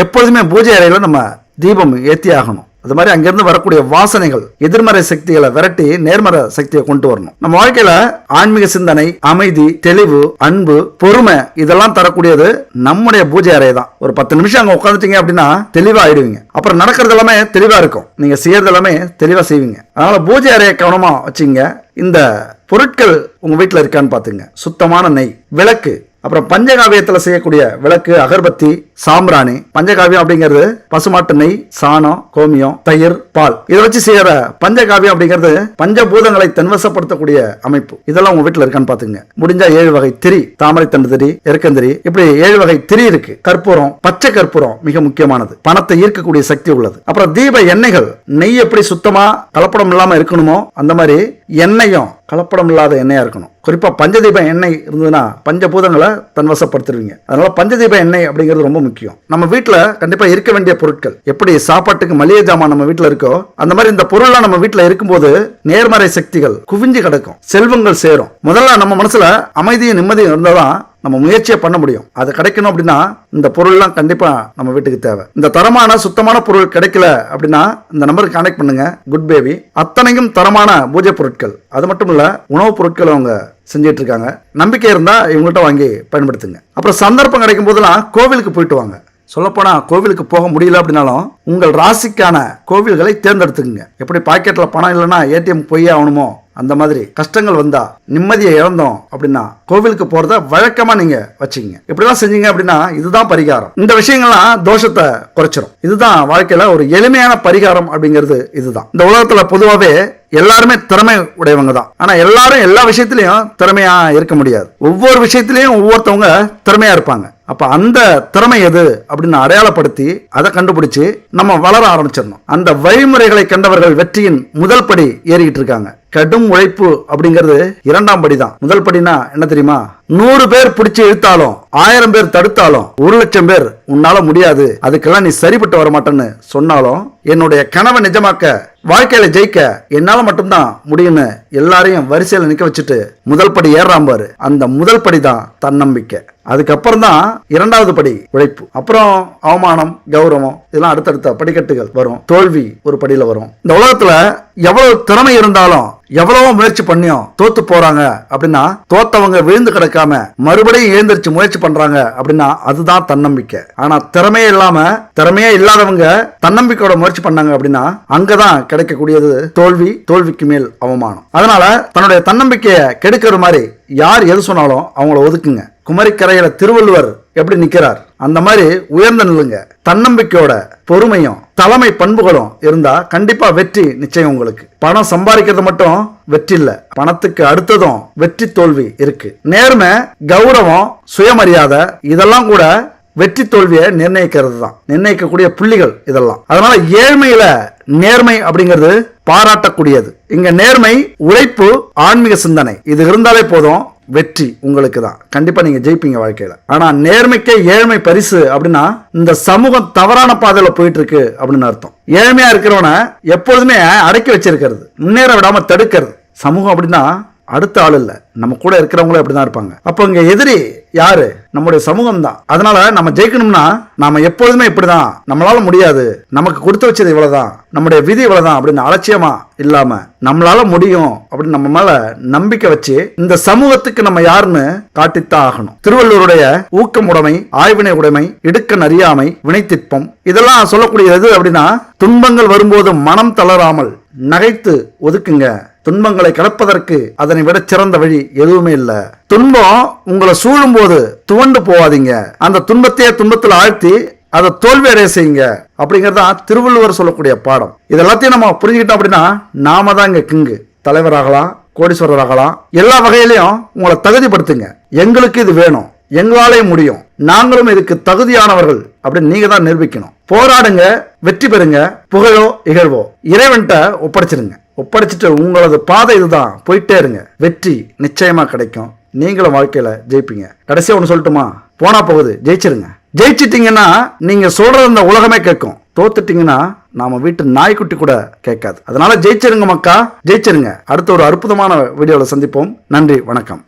எப்பொழுதுமே பூஜை அறையில நம்ம தீபம் ஏத்தி ஆகணும். அது மாதிரி அங்கிருந்து வரக்கூடிய வாசனைகள் எதிர்மறை சக்திகளை விரட்டி நேர்மறை சக்தியை கொண்டு வரணும். நம்ம வாழ்க்கையில ஆன்மீக சிந்தனை, அமைதி, தெளிவு, அன்பு, பொறுமை இதெல்லாம் தரக்கூடியது நம்முடைய பூஜை அறை தான். ஒரு 10 நிமிஷம் அங்க உட்காந்துட்டீங்க அப்படின்னா தெளிவா ஆயிடுவீங்க. அப்புறம் நடக்கிறது எல்லாமே தெளிவா இருக்கும், நீங்க செய்யறது எல்லாமே தெளிவா செய்வீங்க. அதனால பூஜை அறையை கவனமா வச்சுங்க. இந்த பொருட்கள் உங்க வீட்டுல இருக்கான்னு பாத்துங்க. சுத்தமான நெய், விளக்கு, அப்புறம் பஞ்சகாவியத்தில் செய்யக்கூடிய விளக்கு, அகர்பத்தி, சாம்பிராணி. பஞ்சகாவியம் அப்படிங்கிறது பசுமாட்டு நெய், சாணம், கோமியம், தயிர், பால், இதை வச்சு செய்யற பஞ்சகாவியம் அப்படிங்கிறது பஞ்சபூதங்களை தன்வசப்படுத்தக்கூடிய அமைப்பு. இதெல்லாம் உங்க வீட்டுல இருக்கான்னு பாத்துங்க. முடிஞ்சா 7 வகை திரி, தாமரை தண்டு திரி, எருக்கந்திரி, இப்படி 7 வகை திரி இருக்கு. கற்பூரம், பச்சை கற்பூரம் மிக முக்கியமானது, பணத்தை ஈர்க்கக்கூடிய சக்தி உள்ளது. அப்புறம் தீப எண்ணெய்கள், நெய் எப்படி சுத்தமா கலப்படம் இல்லாம இருக்கணுமோ அந்த மாதிரி எண்ணெயும் கலப்படம் இல்லாத எண்ணெயா இருக்கணும். குறிப்பா பஞ்சதீப எண்ணெய் இருந்ததுன்னா பஞ்சபூதங்களை தன்வசப்படுத்துருவீங்க. அதனால பஞ்சதீப எண்ணெய் அப்படிங்கிறது ரொம்ப முக்கியம். நம்ம வீட்டுல கண்டிப்பா இருக்க வேண்டிய பொருட்கள், எப்படி சாப்பாட்டுக்கு மளிகை ஜாமான் நம்ம வீட்டுல இருக்கோ அந்த மாதிரி இந்த பொருள்லாம் நம்ம வீட்டுல இருக்கும்போது நேர்மறை சக்திகள் குவிஞ்சு கிடக்கும், செல்வங்கள் சேரும். முதல்ல நம்ம மனசுல அமைதியும் நிம்மதியும் இருந்தாதான் நம்ம முயற்சியை பண்ண முடியும். அது கிடைக்கணும் அப்படின்னா இந்த பொருள்லாம் கண்டிப்பா நம்ம வீட்டுக்கு தேவை. இந்த தரமான சுத்தமான பொருள் கிடைக்கல அப்படின்னா இந்த நம்பருக்கு கான்டாக்ட் பண்ணுங்க. குட் பேபி அத்தனையும் தரமான பூஜை பொருட்கள், அது மட்டும் இல்ல உணவுப் பொருட்கள் அவங்க செஞ்சிட்டு இருக்காங்க. நம்பிக்கை இருந்தா இவங்கள்ட்ட வாங்கி பயன்படுத்துங்க. அப்புறம் சந்தர்ப்பம் கிடைக்கும் போதெல்லாம் கோவிலுக்கு போயிட்டு வாங்க. சொல்லப்போனா கோவிலுக்கு போக முடியல அப்படின்னாலும் உங்கள் ராசிக்கான கோவில்களை தேர்ந்தெடுத்துக்குங்க. எப்படி பாக்கெட்ல பணம் இல்லைன்னா ஏடிஎம் போய் ஆகணுமோ அந்த மாதிரி கஷ்டங்கள் வந்தா, நிம்மதியை இழந்தோம் அப்படின்னா கோவிலுக்கு போறத வழக்கமா நீங்க வச்சுங்க. இப்படிலாம் செஞ்சீங்க அப்படின்னா இதுதான் பரிகாரம். இந்த விஷயங்கள்லாம் தோஷத்தை குறைச்சிரும். இதுதான் வாழ்க்கையில ஒரு எளிமையான பரிகாரம் அப்படிங்கிறது. இதுதான் இந்த உலகத்துல பொதுவாகவே எல்லாருமே திறமை உடையவங்க தான். ஆனா எல்லாரும் எல்லா விஷயத்திலையும் திறமையா இருக்க முடியாது. ஒவ்வொரு விஷயத்திலையும் ஒவ்வொருத்தவங்க திறமையா இருப்பாங்க. அப்ப அந்த திறமை எது அப்படின்னு அடையாளப்படுத்தி அதை கண்டுபிடிச்சு நம்ம வளர ஆரம்பிச்சிடணும். அந்த வழிமுறைகளை கண்டவர்கள் வெற்றியின் முதல் படி ஏறிக்கிட்டு இருக்காங்க. கடும் உழைப்பு அப்படிங்கிறது 2ஆம் படி தான். முதல் படினா என்ன தெரியுமா? 100 பேர் பிடிச்சி இழுத்தாலும், 1000 பேர் தடுத்தாலும், 1,00,000 பேர் உன்னால முடியாது, அதுக்கெல்லாம் நீ சரிப்பட்டு வர மாட்டேன்னு சொன்னாலும் என்னுடைய கனவை நிஜமாக்க, வாழ்க்கையில ஜெயிக்க என்னால மட்டும்தான் முடியும்னு எல்லாரையும் வரிசையில நிக்க வச்சுட்டு முதல் படி ஏறாம பாரு. அந்த முதல் படி தான் தன்னம்பிக்கை. அதுக்கப்புறம் தான் 2வது படி உழைப்பு. அப்புறம் அவமானம், கௌரவம், இதெல்லாம் அடுத்தடுத்த படிக்கட்டுகள் வரும். தோல்வி ஒரு படியில வரும். இந்த உலகத்துல எவ்வளவு திறமை இருந்தாலும் எவ்வளவோ முயற்சி பண்ணியும் தோத்து போறாங்க அப்படின்னா, தோத்தவங்க விழுந்து கிடக்காம மறுபடியும் எழுந்திருச்சு முயற்சி பண்றாங்க அப்படின்னா அதுதான் தன்னம்பிக்கை. ஆனா திறமையே இல்லாதவங்க தன்னம்பிக்கையோட முயற்சி பண்ணாங்க அப்படின்னா அங்கதான் கிடைக்கக்கூடியது தோல்வி, தோல்விக்கு மேல் அவமானம். அதனால தன்னுடைய தன்னம்பிக்கையை கெடுக்கிற மாதிரி யார் எது சொன்னாலும் அவங்கள ஒதுக்குங்க. குமரிக்கரையில திருவள்ளுவர் எப்படி நிக்கிறார் அந்த மாதிரி உயர்ந்த நில்லுங்க. தன்னம்பிக்கையோட பொறுமையும் தலைமை பண்புகளும் இருந்தா கண்டிப்பா வெற்றி நிச்சயம் உங்களுக்கு. பணம் சம்பாதிக்கிறது மட்டும் வெற்றி இல்ல, பணத்துக்கு அடுத்ததும் வெற்றி தோல்வி இருக்கு. நேர்மை, கௌரவம், சுயமரியாதை இதெல்லாம் கூட வெற்றி தோல்வியை நிர்ணயிக்கிறது தான், நிர்ணயிக்கக்கூடிய புள்ளிகள் இதெல்லாம். அதனால ஏழ்மையில நேர்மை அப்படிங்கிறது பாராட்டக்கூடியது. இங்க நேர்மை, உழைப்பு, ஆன்மீக சிந்தனை இது இருந்தாலே போதும், வெற்றி உங்களுக்கு தான். கண்டிப்பா நீங்க ஜெயிப்பீங்க வாழ்க்கையில. ஆனா நேர்மைக்கே ஏழ்மை பரிசு அப்படின்னா இந்த சமூகம் தவறான பாதையில போயிட்டு இருக்கு அப்படின்னு அர்த்தம். ஏழ்மையா இருக்கிறவனை எப்பொழுதுமே அடக்கி வச்சிருக்கிறது, முன்னேற விடாம தடுக்கிறது சமூகம். அப்படின்னா அடுத்த ஆள் இல்ல, நம்ம கூட இருக்கிறவங்களும் அப்படிதான் இருப்பாங்க. அப்போ இங்க எதிரி யாரு? நம்முடைய சமூகம் தான். அதனால நம்ம ஜெயிக்கணும்னா நாம எப்பொழுதுமே இப்படிதான், நம்மளால முடியாது, நமக்கு கொடுத்து வச்சது இவ்வளவுதான், நம்முடைய விதி இவ்வளவுதான் அப்படின்னு அலட்சியமா இல்லாம நம்மளால முடியும் அப்படின்னு நம்ம மேல நம்பிக்கை வச்சு இந்த சமூகத்துக்கு நம்ம யாருன்னு காட்டித்தான் ஆகணும். திருவள்ளுவருடைய ஊக்கம் உடைமை, ஆய்வினை உடைமை, இடுக்கண் அறியாமை, வினைத்திற்பம் இதெல்லாம் சொல்லக்கூடியது அப்படின்னா, துன்பங்கள் வரும்போது மனம் தளராமல் நகைத்து ஒதுக்குங்க. துன்பங்களை கடப்பதற்கு அதனை விட சிறந்த வழி எதுவுமே இல்ல. துன்பம் உங்களை சூழும் போது துவண்டு போவாதீங்க, அந்த துன்பத்தையே துன்பத்தில் ஆழ்த்தி அதை தோல்வி அடைய செய்யுங்க அப்படிங்கறதா திருவள்ளுவர் சொல்லக்கூடிய பாடம். இதெல்லாத்தையும் நம்ம புரிஞ்சுக்கிட்டோம் அப்படின்னா நாம தான் இங்க கிங்கு. தலைவராகலாம், கோடீஸ்வரராகலாம், எல்லா வகையிலையும் உங்களை தகுதிப்படுத்துங்க. எங்களுக்கு இது வேணும், எங்களாலே முடியும், நாங்களும் இதுக்கு தகுதியானவர்கள் அப்படின்னு நீங்க தான் நிரூபிக்கணும். போராடுங்க, வெற்றி பெறுங்க. புகழோ இகழ்வோ இறைவன்ட்ட ஒப்படைச்சிருங்க. ஒப்படைச்சிட்டு உங்களது பாதை இதுதான், போயிட்டே இருங்க. வெற்றி நிச்சயமா கிடைக்கும். நீங்களும் வாழ்க்கையில ஜெயிப்பீங்க. கடைசியா ஒன்று சொல்லட்டுமா? போனா போகுது, ஜெயிச்சிருங்க. ஜெயிச்சிட்டீங்கன்னா நீங்க சொல்றது இந்த உலகமே கேட்கும். தோத்துட்டீங்கன்னா நாம வீட்டு நாய்க்குட்டி கூட கேட்காது. அதனால ஜெயிச்சிருங்க மக்கா, ஜெயிச்சிருங்க. அடுத்த ஒரு அற்புதமான வீடியோவில் சந்திப்போம். நன்றி, வணக்கம்.